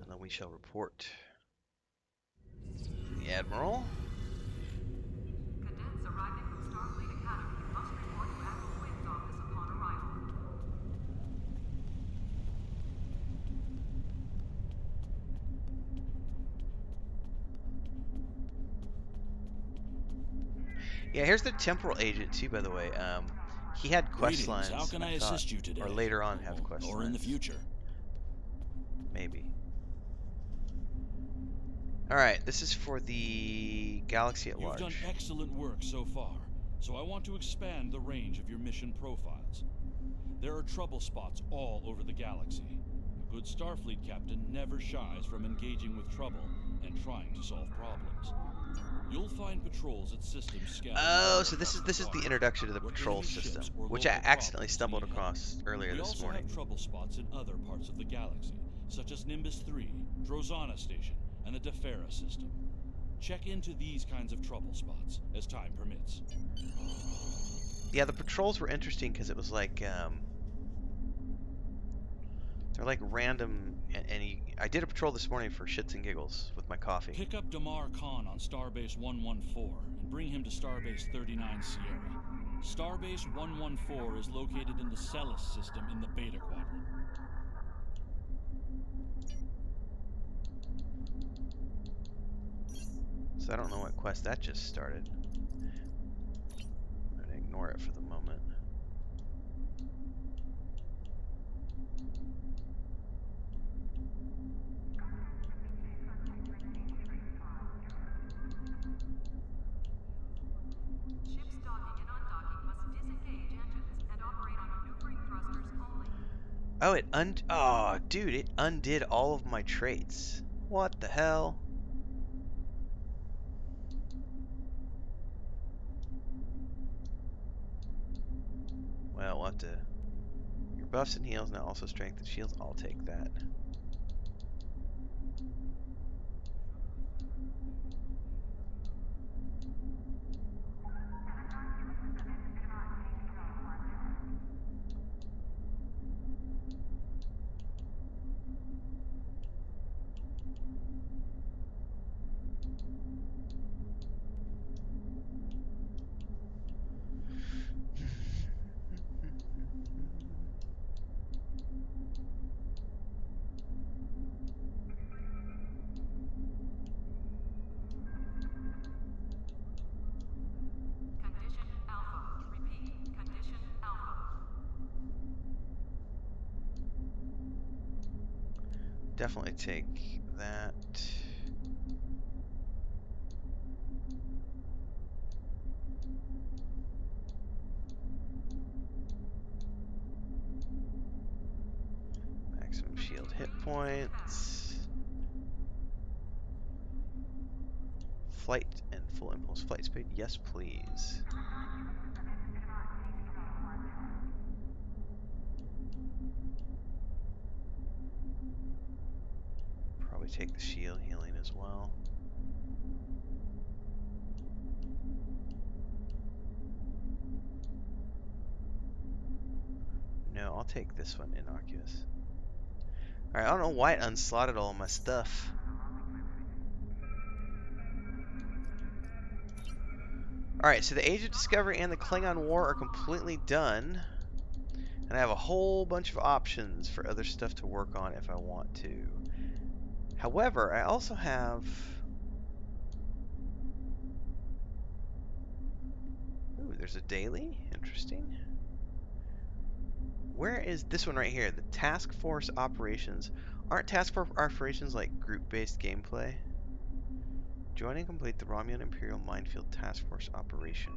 And then we shall report to the Admiral. Cadets arriving from Starfleet Academy must report to Admiral Quinn's office upon arrival. Yeah, here's the temporal agent too, by the way. He had quest lines. How can I thought, assist you today? Or later on have quest lines. Or in the future. Maybe. Alright, this is for the galaxy at large. You've done excellent work so far, so I want to expand the range of your mission profiles. There are trouble spots all over the galaxy. A good Starfleet captain never shies from engaging with trouble and trying to solve problems. You'll find patrols at systems scattered. Oh, so this is the introduction to the patrol system, which I accidentally stumbled across earlier this morning. We also have trouble spots in other parts of the galaxy, such as Nimbus 3, Drozana Station, and the Defera system. Check into these kinds of trouble spots as time permits. Yeah, the patrols were interesting because it was like they're like random, I did a patrol this morning for shits and giggles with my coffee. Pick up Damar Khan on Starbase 114 and bring him to Starbase 39 Sierra. Starbase 114 is located in the Celis system in the Beta Quadrant. So I don't know what quest that just started. I'm gonna ignore it for the moment. Ships docking and undocking must disengage engines and operate on maneuvering thrusters only. Oh, oh, dude, it undid all of my traits. What the hell? Well, we'll have to. Your buffs and heals now also strength and shields. I'll take that. Condition Alpha. Repeat. Condition Alpha. Definitely take that. Maximum shield hit points. Flight and full impulse flight speed. Yes, please. Probably take the shield healing as well. No, I'll take this one, innocuous. Alright, I don't know why it unslotted all my stuff. Alright, so the Age of Discovery and the Klingon War are completely done. And I have a whole bunch of options for other stuff to work on if I want to. However, I also have... Ooh, there's a daily? Interesting. Where is this one right here? The Task Force Operations. Aren't Task Force Operations like group-based gameplay? Join and complete the Romulan Imperial Minefield Task Force Operation.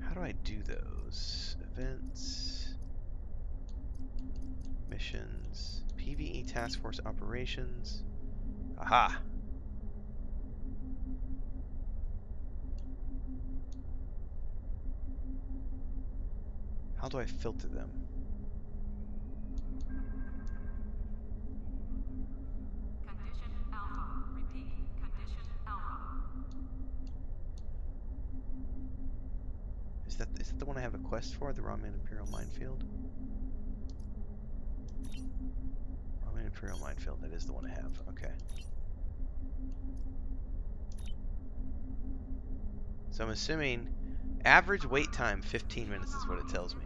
How do I do those? Events, missions, PvE Task Force Operations. Aha! How do I filter them? Condition Alpha. Repeat. Condition Alpha. Is that the one I have a quest for? The Romulan Imperial Minefield? Romulan Imperial Minefield, that is the one I have. Okay. So I'm assuming average wait time 15 minutes is what it tells me.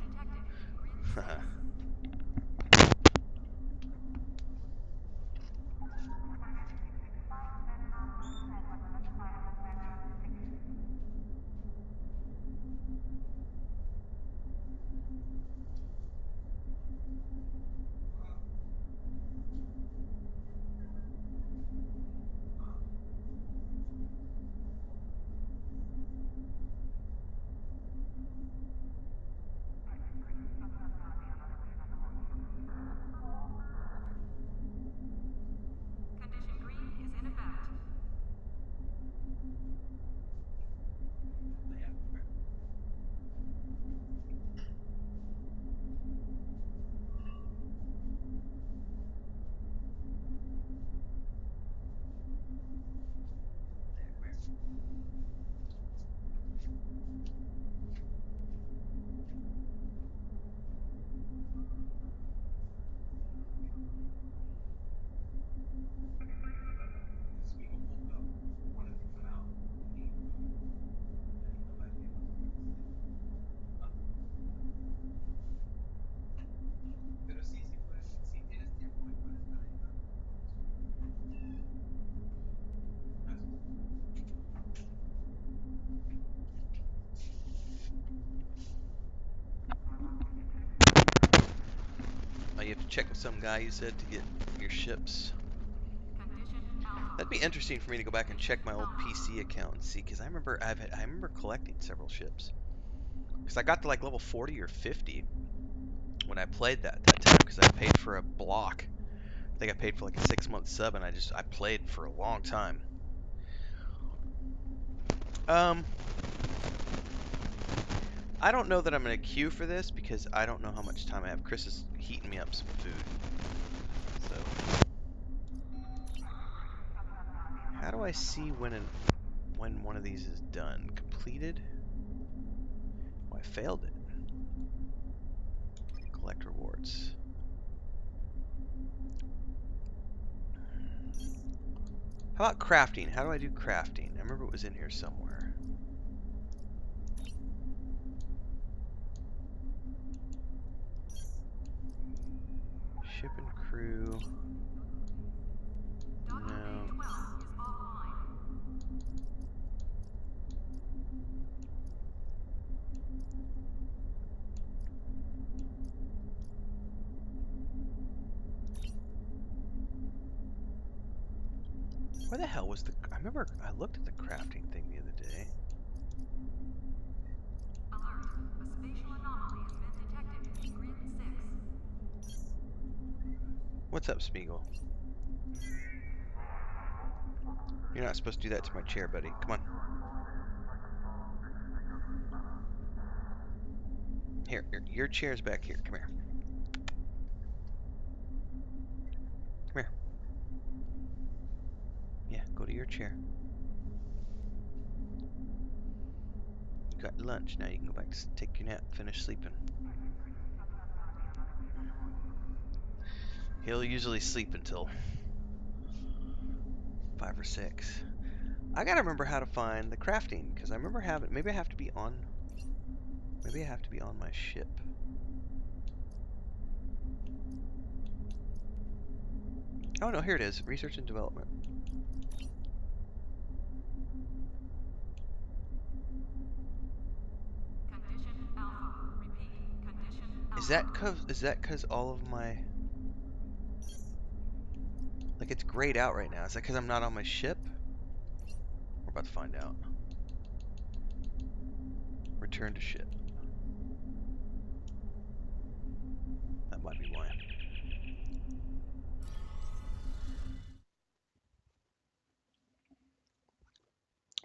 You have to check with some guy, you said, to get your ships. That'd be interesting for me to go back and check my old PC account and see, because I remember I remember collecting several ships. Because I got to like level 40 or 50 when I played that time, because I paid for a block. I think I paid for like a 6-month sub, and I played for a long time. I don't know that I'm going to queue for this because I don't know how much time I have. Chris is heating me up some food. So, how do I see when one of these is done? Completed? Oh, I failed it. Collect rewards. How about crafting? How do I do crafting? I remember it was in here somewhere. Ship and crew. No. Where the hell was the... I remember I looked at the crafting thing the other day. Alert. A spatial anomaly has been detected in Grid 6. What's up, Smeagol? You're not supposed to do that to my chair, buddy. Come on. Here, your chair's back here. Come here. Come here. Yeah, go to your chair. You got lunch. Now you can go back to take your nap, finish sleeping. He'll usually sleep until 5 or 6. I gotta remember how to find the crafting, because I remember having... Maybe I have to be on my ship. Oh no, here it is. Research and development. Condition Alpha. Repeat. Condition Alpha. Is that cause all of my... Like, it's grayed out right now. Is that because I'm not on my ship? We're about to find out. Return to ship. That might be why.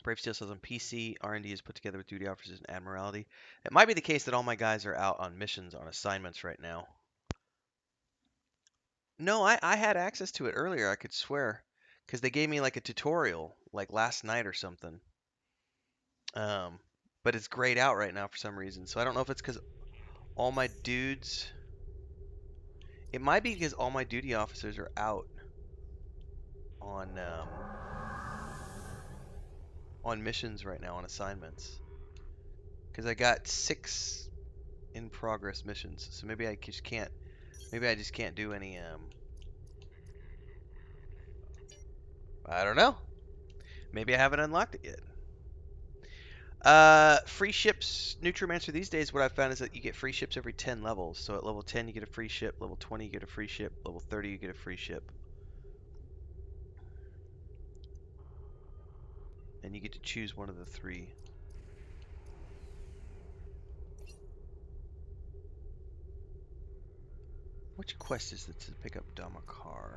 Brave Steel says on PC, R&D is put together with duty officers and Admiralty. It might be the case that all my guys are out on missions, on assignments right now. No, I had access to it earlier, I could swear. Because they gave me like a tutorial, like last night or something. But it's grayed out right now for some reason. So I don't know if it's because all my dudes... It might be because all my duty officers are out on missions right now, on assignments. Because I got 6 in progress missions. So maybe I just can't... Maybe I just can't do any... I don't know. Maybe I haven't unlocked it yet. Free ships, Nutrimancer these days, what I've found is that you get free ships every 10 levels. So at level 10 you get a free ship, level 20 you get a free ship, level 30 you get a free ship. And you get to choose one of the 3. Which quest is it to pick up Damakar?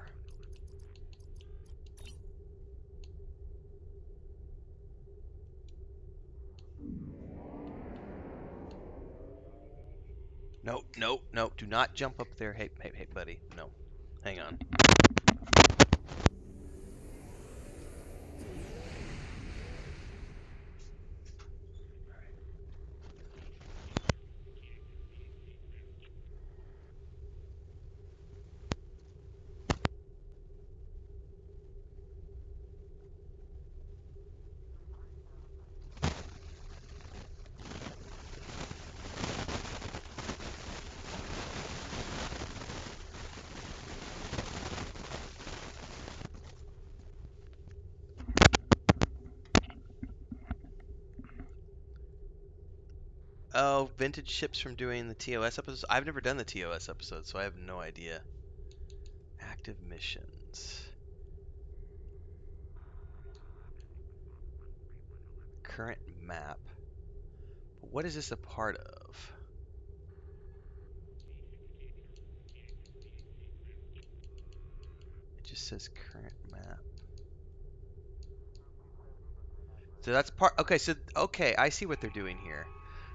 No, no, no. Do not jump up there. Hey, hey, hey, buddy. No. Hang on. know vintage ships from doing the TOS episodes. I've never done the TOS episode, so I have no idea. Active missions. Current map. But what is this a part of? It just says current map. So that's part. Okay, so okay, I see what they're doing here.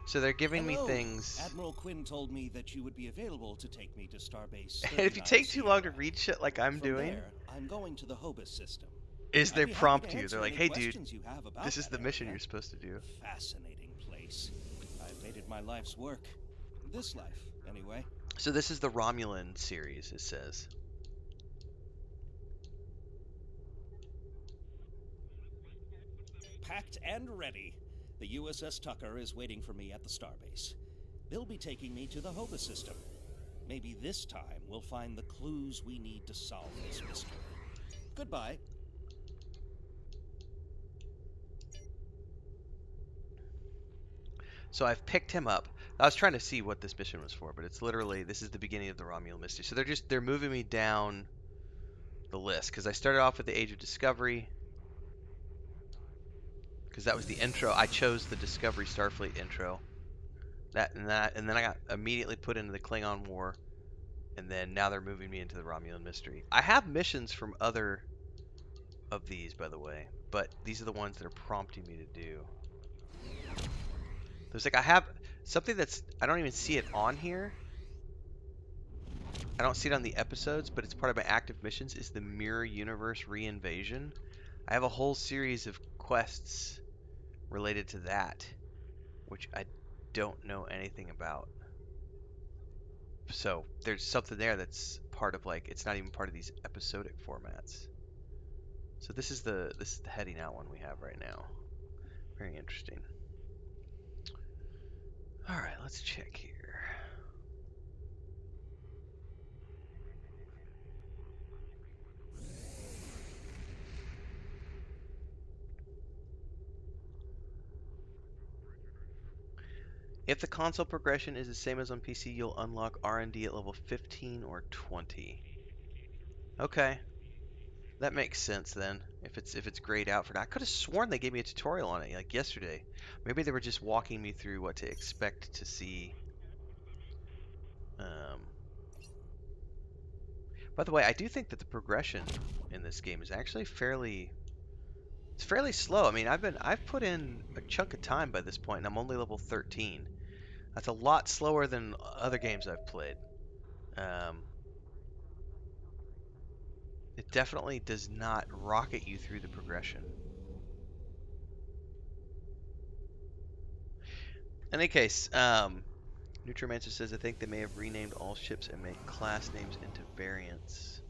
So they're giving me things. Admiral Quinn told me that you would be available to take me to Starbase. And if you take too long to read shit like I'm doing, there, I'm going to the Hobus system. Is they I'd be happy prompt to you? answer They're like, any "Hey, dude, questions you have about this is that the mission area." you're supposed to do." Fascinating place. I've made it my life's work. This life, anyway. So this is the Romulan series. It says. Packed and ready. The USS Tucker is waiting for me at the Starbase. They'll be taking me to the Hobus system. Maybe this time we'll find the clues we need to solve this mystery. Goodbye. So I've picked him up. I was trying to see what this mission was for, but it's literally this is the beginning of the Romulan mystery. So they're moving me down the list because I started off with the Age of Discovery because that was the intro. I chose the Discovery Starfleet intro. And then I got immediately put into the Klingon War, and then now they're moving me into the Romulan mystery. I have missions from other of these, by the way, but these are the ones that are prompting me to do. There's like I have something that's I don't even see it on here. I don't see it on the episodes, but it's part of my active missions. Is the Mirror Universe Reinvasion? I have a whole series of quests related to that, which I don't know anything about. So there's something there that's part of like it's not even part of these episodic formats. So this is the heading out one we have right now. Very interesting. All right, let's check here. If the console progression is the same as on PC, you'll unlock R&D at level 15 or 20. Okay. That makes sense then. If it's grayed out for now. I could have sworn they gave me a tutorial on it like yesterday. Maybe they were just walking me through what to expect to see. By the way, I do think that the progression in this game is actually fairly slow. I mean, I've put in a chunk of time by this point and I'm only level 13. That's a lot slower than other games I've played. It definitely does not rocket you through the progression. In any case, Nutromancer says, I think they may have renamed all ships and made class names into variants.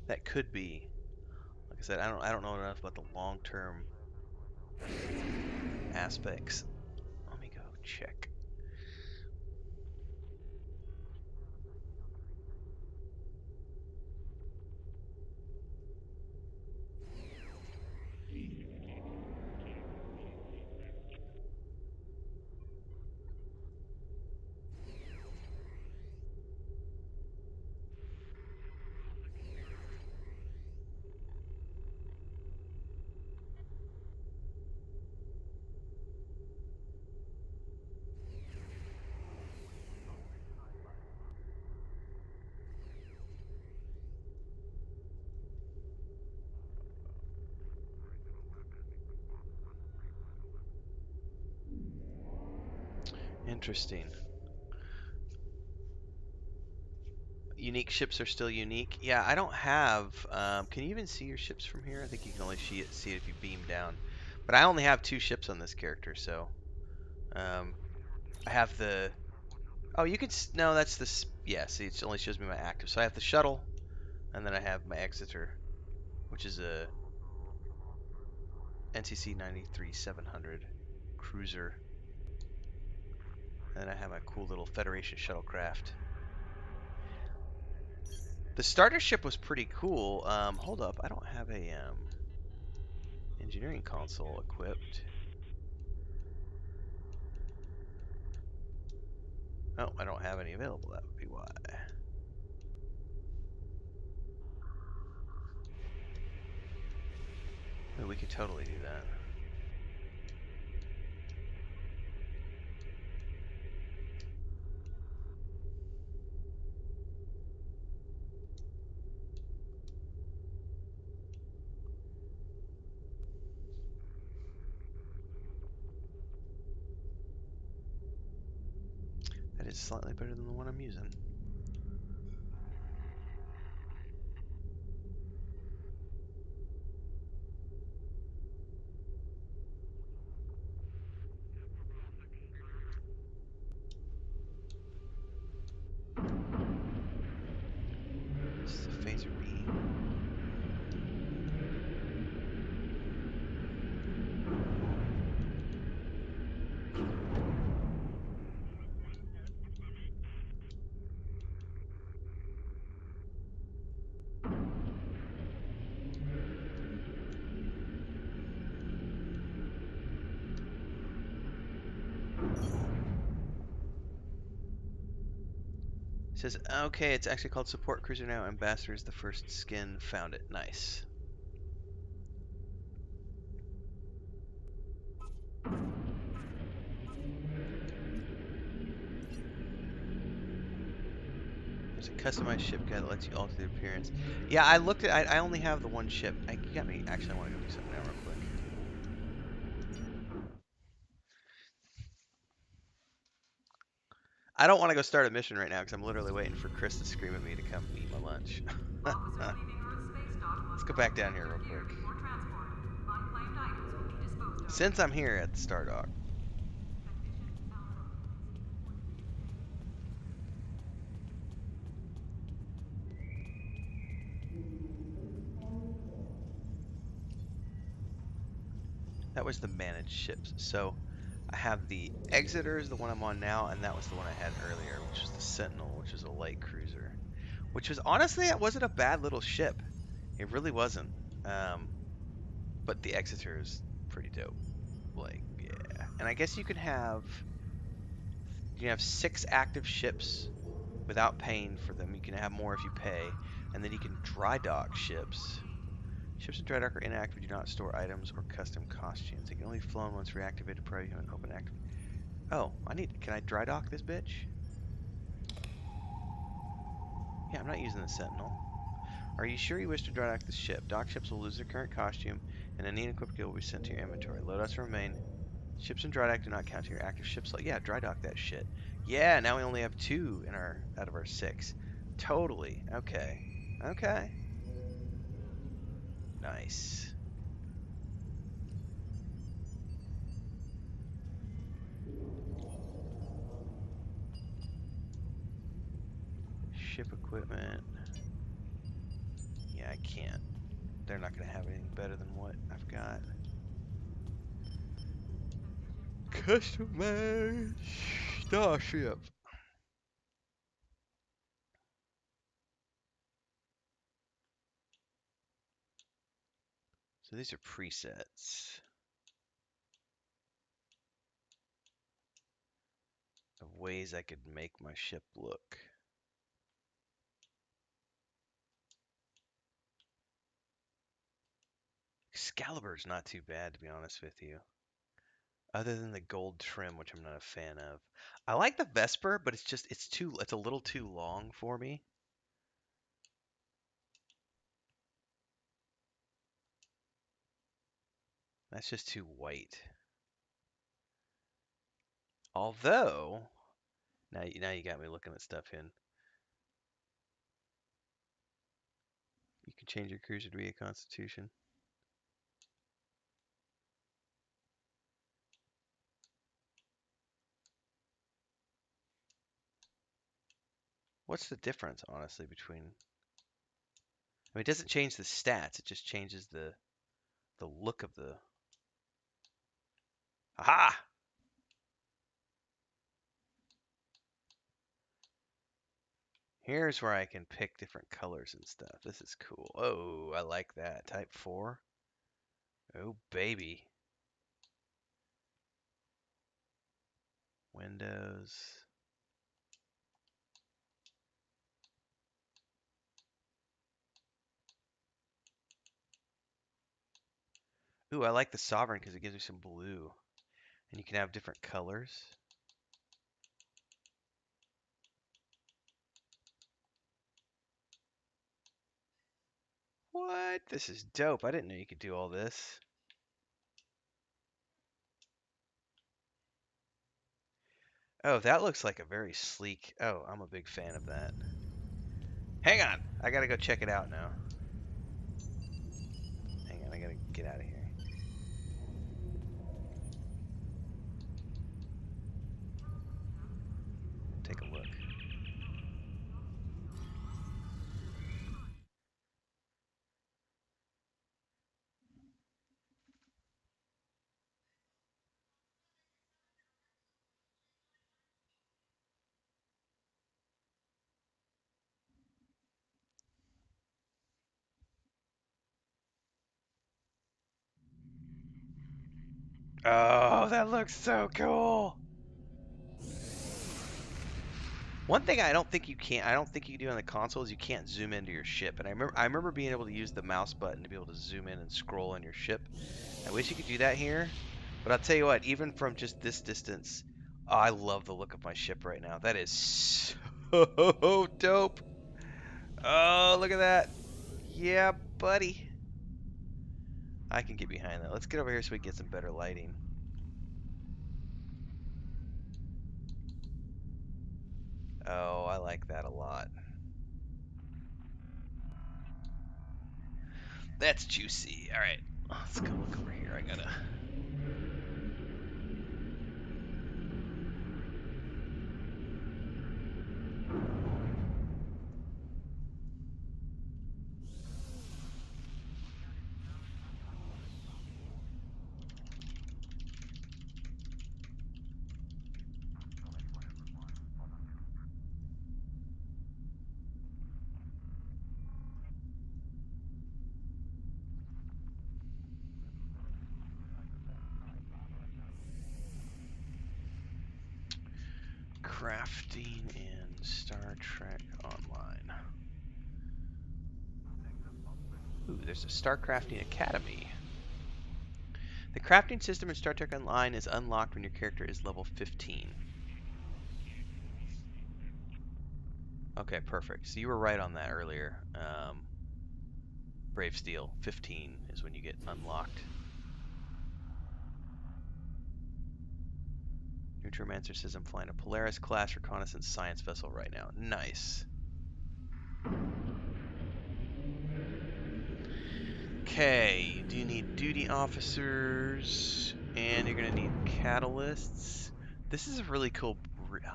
That could be. Like I said, I don't know enough about the long-term aspects. Let me go check. Interesting. Unique ships are still unique. Yeah, I don't have... can you even see your ships from here? I think you can only see it if you beam down. But I only have 2 ships on this character, so... I have the... Oh, you could... No, that's the... Yeah, see, it only shows me my active. So I have the shuttle, and then I have my Exeter, which is a NCC 93-700 cruiser. And then I have my cool little Federation shuttlecraft. The starter ship was pretty cool. Hold up, I don't have a engineering console equipped. Oh, I don't have any available. That would be why. Oh, we could totally do that. That is slightly better than the one I'm using. This is a phaser beam. It says, okay, it's actually called Support Cruiser now. Ambassador is the first skin. Found it. Nice. There's a customized ship guide that lets you alter the appearance. Yeah, I looked at. I only have the one ship. You got me. Actually, I want to go do something now, real quick. I don't want to go start a mission right now because I'm literally waiting for Chris to scream at me to come eat my lunch. Let's go back down here real quick. Since I'm here at the Star Dock. That was the managed ships. So I have the Exeter, the one I'm on now, and that was the one I had earlier, which was the Sentinel, which is a light cruiser. Which was, honestly, it wasn't a bad little ship. It really wasn't. But the Exeter is pretty dope. Like, yeah. And I guess you can have 6 active ships without paying for them. You can have more if you pay. And then you can dry dock ships. Ships in dry dock are inactive, do not store items or custom costumes. They can only be flown once reactivated, provided you have an open active. Oh, can I dry dock this bitch? Yeah, I'm not using the Sentinel. Are you sure you wish to dry dock the ship? Dock ships will lose their current costume, and any equipped gear will be sent to your inventory. Loadouts remain. Ships in dry dock do not count to your active ship slot. Yeah, dry dock that shit. Yeah, now we only have 2 in our out of our 6. Totally. Okay. Okay. Nice. Ship equipment. Yeah, I can't. They're not going to have anything better than what I've got. Customized starship. So these are presets of ways I could make my ship look. Excalibur's not too bad, to be honest with you. Other than the gold trim, which I'm not a fan of. I like the Vesper, but it's a little too long for me. That's just too white. Although, now you got me looking at stuff in. You can change your cruiser to be a Constitution. What's the difference, honestly, between... I mean, it doesn't change the stats. It just changes the look of the... Aha! Here's where I can pick different colors and stuff. This is cool. Oh, I like that. Type 4. Oh, baby. Windows. Ooh, I like the Sovereign because it gives me some blue. And you can have different colors. What? This is dope. I didn't know you could do all this. Oh, that looks like a very sleek... Oh, I'm a big fan of that. Hang on! I gotta go check it out now. Hang on, I gotta get out of here. Take a look. Oh, that looks so cool! One thing I don't think you can do on the console is you can't zoom into your ship. And I remember being able to use the mouse button to be able to zoom in and scroll on your ship. I wish you could do that here. But I'll tell you what, even from just this distance, oh, I love the look of my ship right now. That is so dope. Oh, look at that. Yeah, buddy. I can get behind that. Let's get over here so we can get some better lighting. Oh, I like that a lot. That's juicy. All right, let's go look over here. I gotta... Crafting in Star Trek Online. Ooh, there's a Star Crafting Academy. The crafting system in Star Trek Online is unlocked when your character is level 15. Okay, perfect. So you were right on that earlier. Brave Steel, 15 is when you get unlocked. Neutromancer says I'm flying a Polaris-class reconnaissance science vessel right now. Nice. Okay, do you need duty officers, and you're gonna need catalysts. This is a really cool.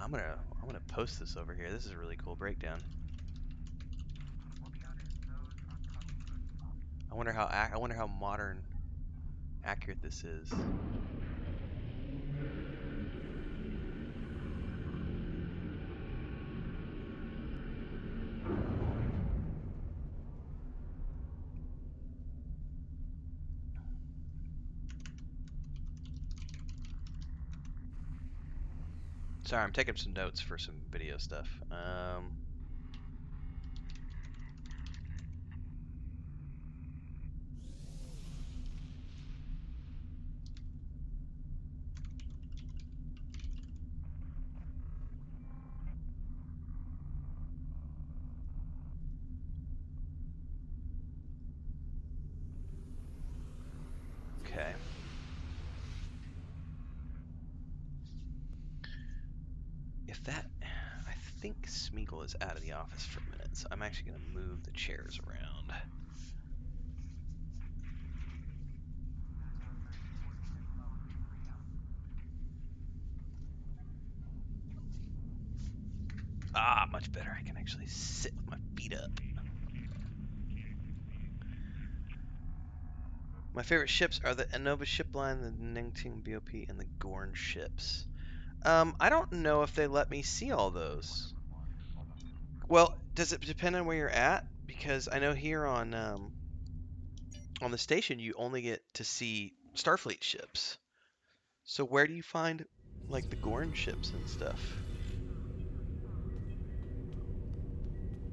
I'm gonna post this over here. This is a really cool breakdown. I wonder how modern, accurate this is. Sorry, I'm taking some notes for some video stuff. Okay. If that, I think Smeagol is out of the office for a minute, so I'm actually going to move the chairs around. Ah, much better. I can actually sit with my feet up. My favorite ships are the Anova ship line, the Ningting BOP, and the Gorn ships. I don't know if they let me see all those. Well, does it depend on where you're at? Because I know here on the station you only get to see Starfleet ships. So where do you find like the Gorn ships and stuff?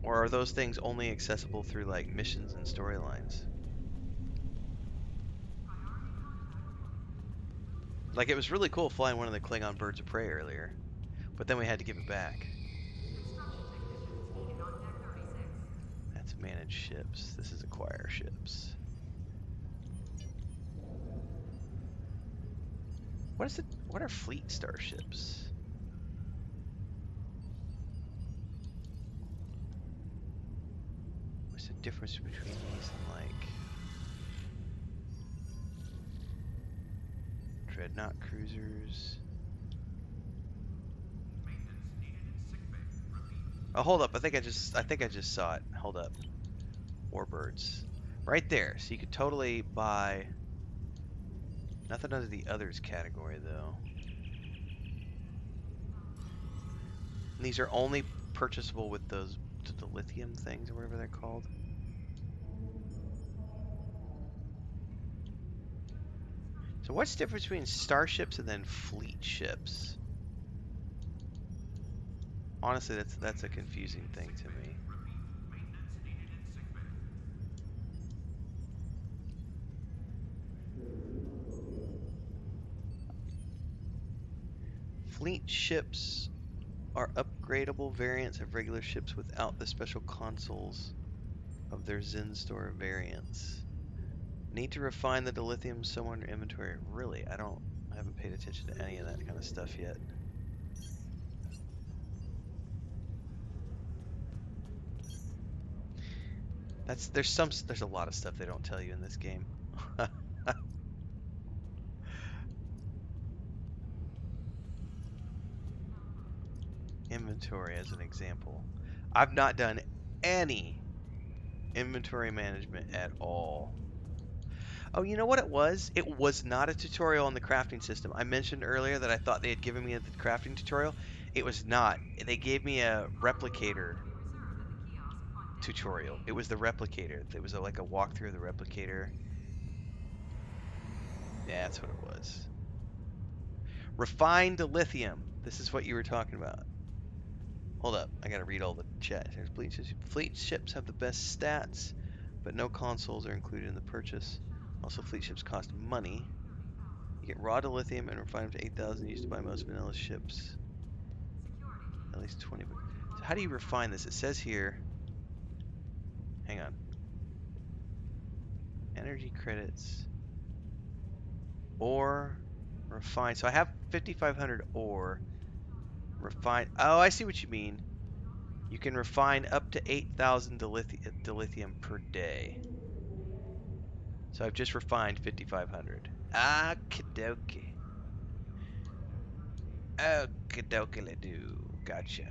Or are those things only accessible through like missions and storylines? Like, it was really cool flying one of the Klingon birds of prey earlier, but then we had to give it back. That's manage ships. This is acquire ships. What are fleet starships? What's the difference between these and like dreadnought cruisers? Oh, hold up. I think I just saw it. Hold up. Warbirds. Right there. So you could totally buy nothing under the others category though. And these are only purchasable with those the lithium things or whatever they're called. So what's the difference between starships and then fleet ships? Honestly, that's a confusing thing to me. Fleet ships are upgradable variants of regular ships without the special consoles of their Zen-Store variants. Need to refine the dilithium somewhere in your inventory. Really? I haven't paid attention to any of that kind of stuff yet. There's a lot of stuff they don't tell you in this game. Inventory as an example. I've not done any inventory management at all. Oh, you know what it was? It was not a tutorial on the crafting system. I mentioned earlier that I thought they had given me the crafting tutorial. It was not. They gave me a replicator tutorial. It was the replicator. It was like a walkthrough of the replicator. Yeah, that's what it was. Refined lithium. This is what you were talking about. Hold up, I gotta read all the chat. Fleet ships have the best stats, but no consoles are included in the purchase. Also, fleet ships cost money. You get raw dilithium and refine them to 8,000 used to buy most vanilla ships. At least 20. So how do you refine this? It says here. Hang on. Energy credits. Ore. Refine. So I have 5,500 ore. Refine. Oh, I see what you mean. You can refine up to 8,000 dilithium per day. So I've just refined 5,500. Okie-dokie. Okie-dokie do. Gotcha.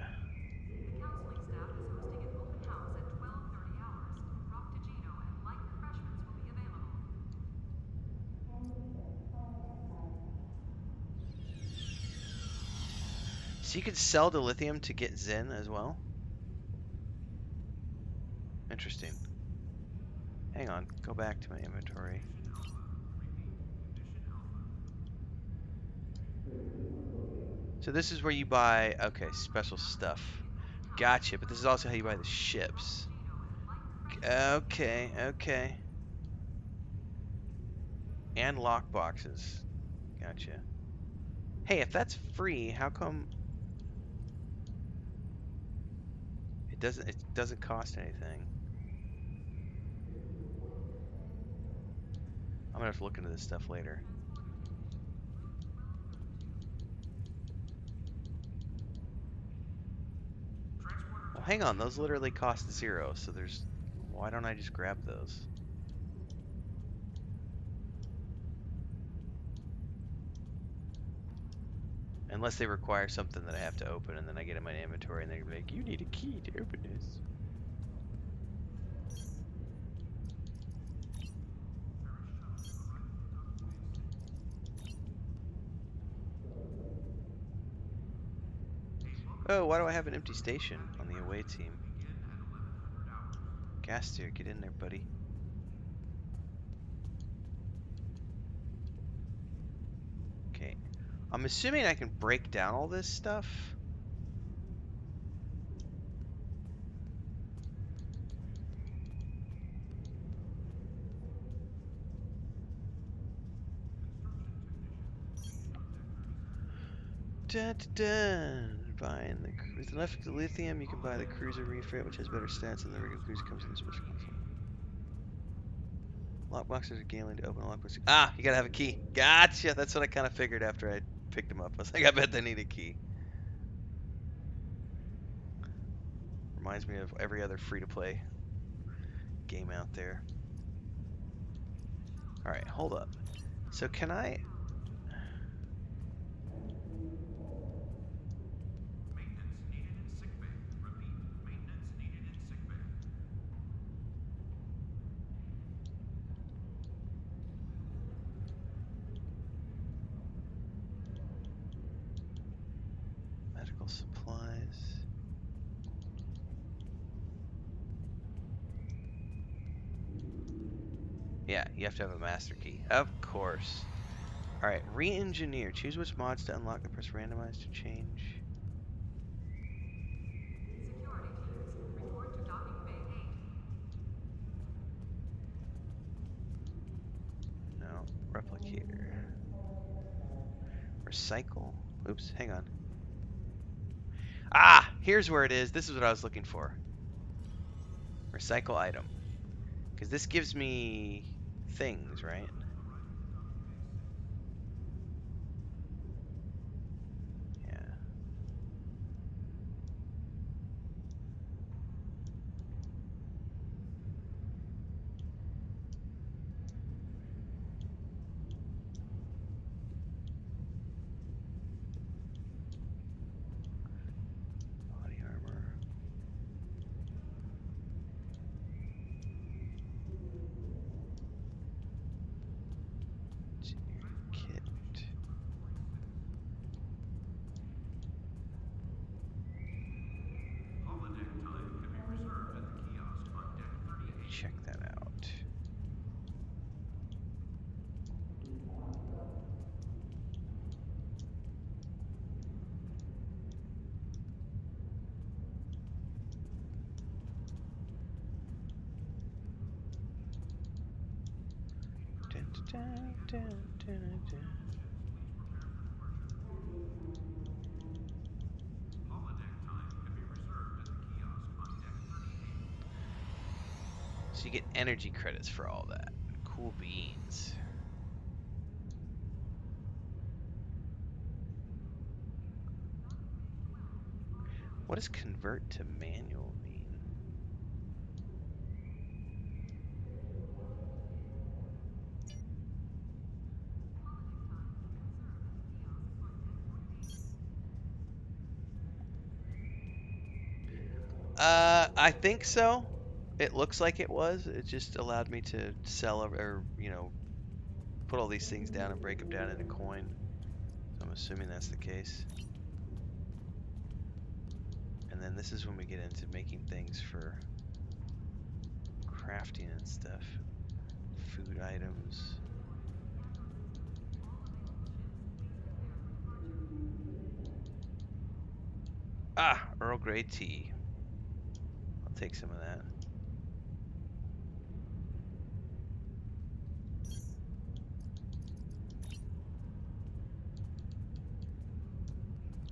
Counseling staff is hosting an open house at 12:30 hours. Frappuccino and light refreshments will be available. So you could sell dilithium to get Zen as well? Interesting. Hang on, go back to my inventory. So this is where you buy, okay, special stuff. Gotcha, but this is also how you buy the ships. Okay, okay. And lock boxes. Gotcha. Hey, if that's free, how come it doesn't cost anything? I'm gonna have to look into this stuff later. Well, hang on, those literally cost 0, so why don't I just grab those? Unless they require something that I have to open, and then I get in my inventory, and they're like, you need a key to open this. Oh, why do I have an empty station on the away team? Gastier, get in there, buddy. Okay. I'm assuming I can break down all this stuff. Dun, dun, dun. Buying with enough lithium, you can buy the cruiser refit, which has better stats than the regular cruiser comes in this special console. Lockboxes are gaining to open a lockbox. Ah, you gotta have a key. Gotcha. That's what I kind of figured after I picked them up. I was like, I bet they need a key. Reminds me of every other free-to-play game out there. All right, hold up. So can I? Medical supplies. Yeah, you have to have a master key. Of course. Alright, re-engineer. Choose which mods to unlock and press randomize to change. Security teams, report to docking bay 8. No, replicator. Recycle. Oops, hang on. Ah, here's where it is. This is what I was looking for. Recycle item. Because this gives me things, right? Yeah. Body armor. Kit. Check that out. Dun, dun, dun, dun, dun. So you get energy credits for all that. Cool beans. What does convert to manual mean? I think so. It looks like it was. It just allowed me to sell or, put all these things down and break them down into coin. So I'm assuming that's the case. And then this is when we get into making things for crafting and stuff. Food items. Ah, Earl Grey tea. I'll take some of that.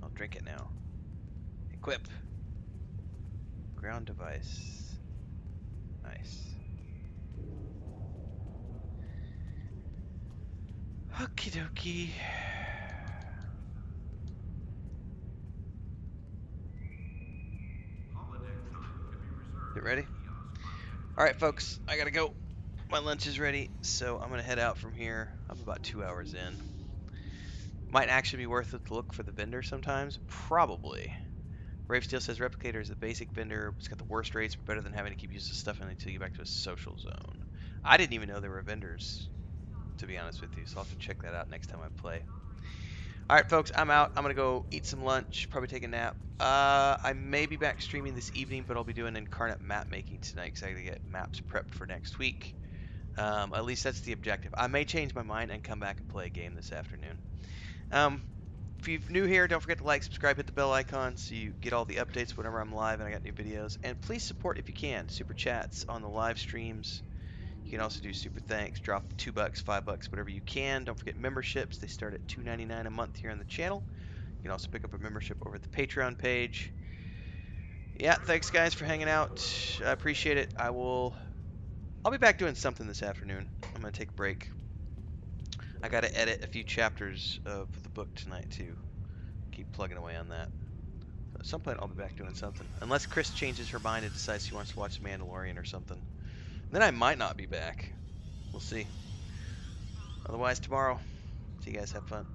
I'll drink it now. Equip. Ground device. Nice. Okie dokie. Get ready? Alright, folks, I gotta go. My lunch is ready, so I'm gonna head out from here. I'm about 2 hours in. Might actually be worth it to look for the vendor sometimes. Probably. Brave Steel says Replicator is the basic vendor. It's got the worst rates, but better than having to keep using stuff until you get back to a social zone. I didn't even know there were vendors, to be honest with you, so I'll have to check that out next time I play. Alright, folks, I'm out. I'm going to go eat some lunch, probably take a nap. I may be back streaming this evening, but I'll be doing incarnate map making tonight because I got to get maps prepped for next week. At least that's the objective. I may change my mind and come back and play a game this afternoon. If you're new here, don't forget to like, subscribe, hit the bell icon so you get all the updates whenever I'm live and I got new videos. And please support if you can. Super chats on the live streams. You can also do super thanks, drop $2, $5, whatever you can. Don't forget memberships. They start at $2.99 a month here on the channel. You can also pick up a membership over at the Patreon page. Yeah, thanks guys for hanging out. I appreciate it. I'll be back doing something this afternoon. I'm gonna take a break. I gotta edit a few chapters of the book tonight too. Keep plugging away on that. At some point I'll be back doing something. Unless Chris changes her mind and decides she wants to watch Mandalorian or something. Then I might not be back. We'll see. Otherwise tomorrow. See you guys, have fun.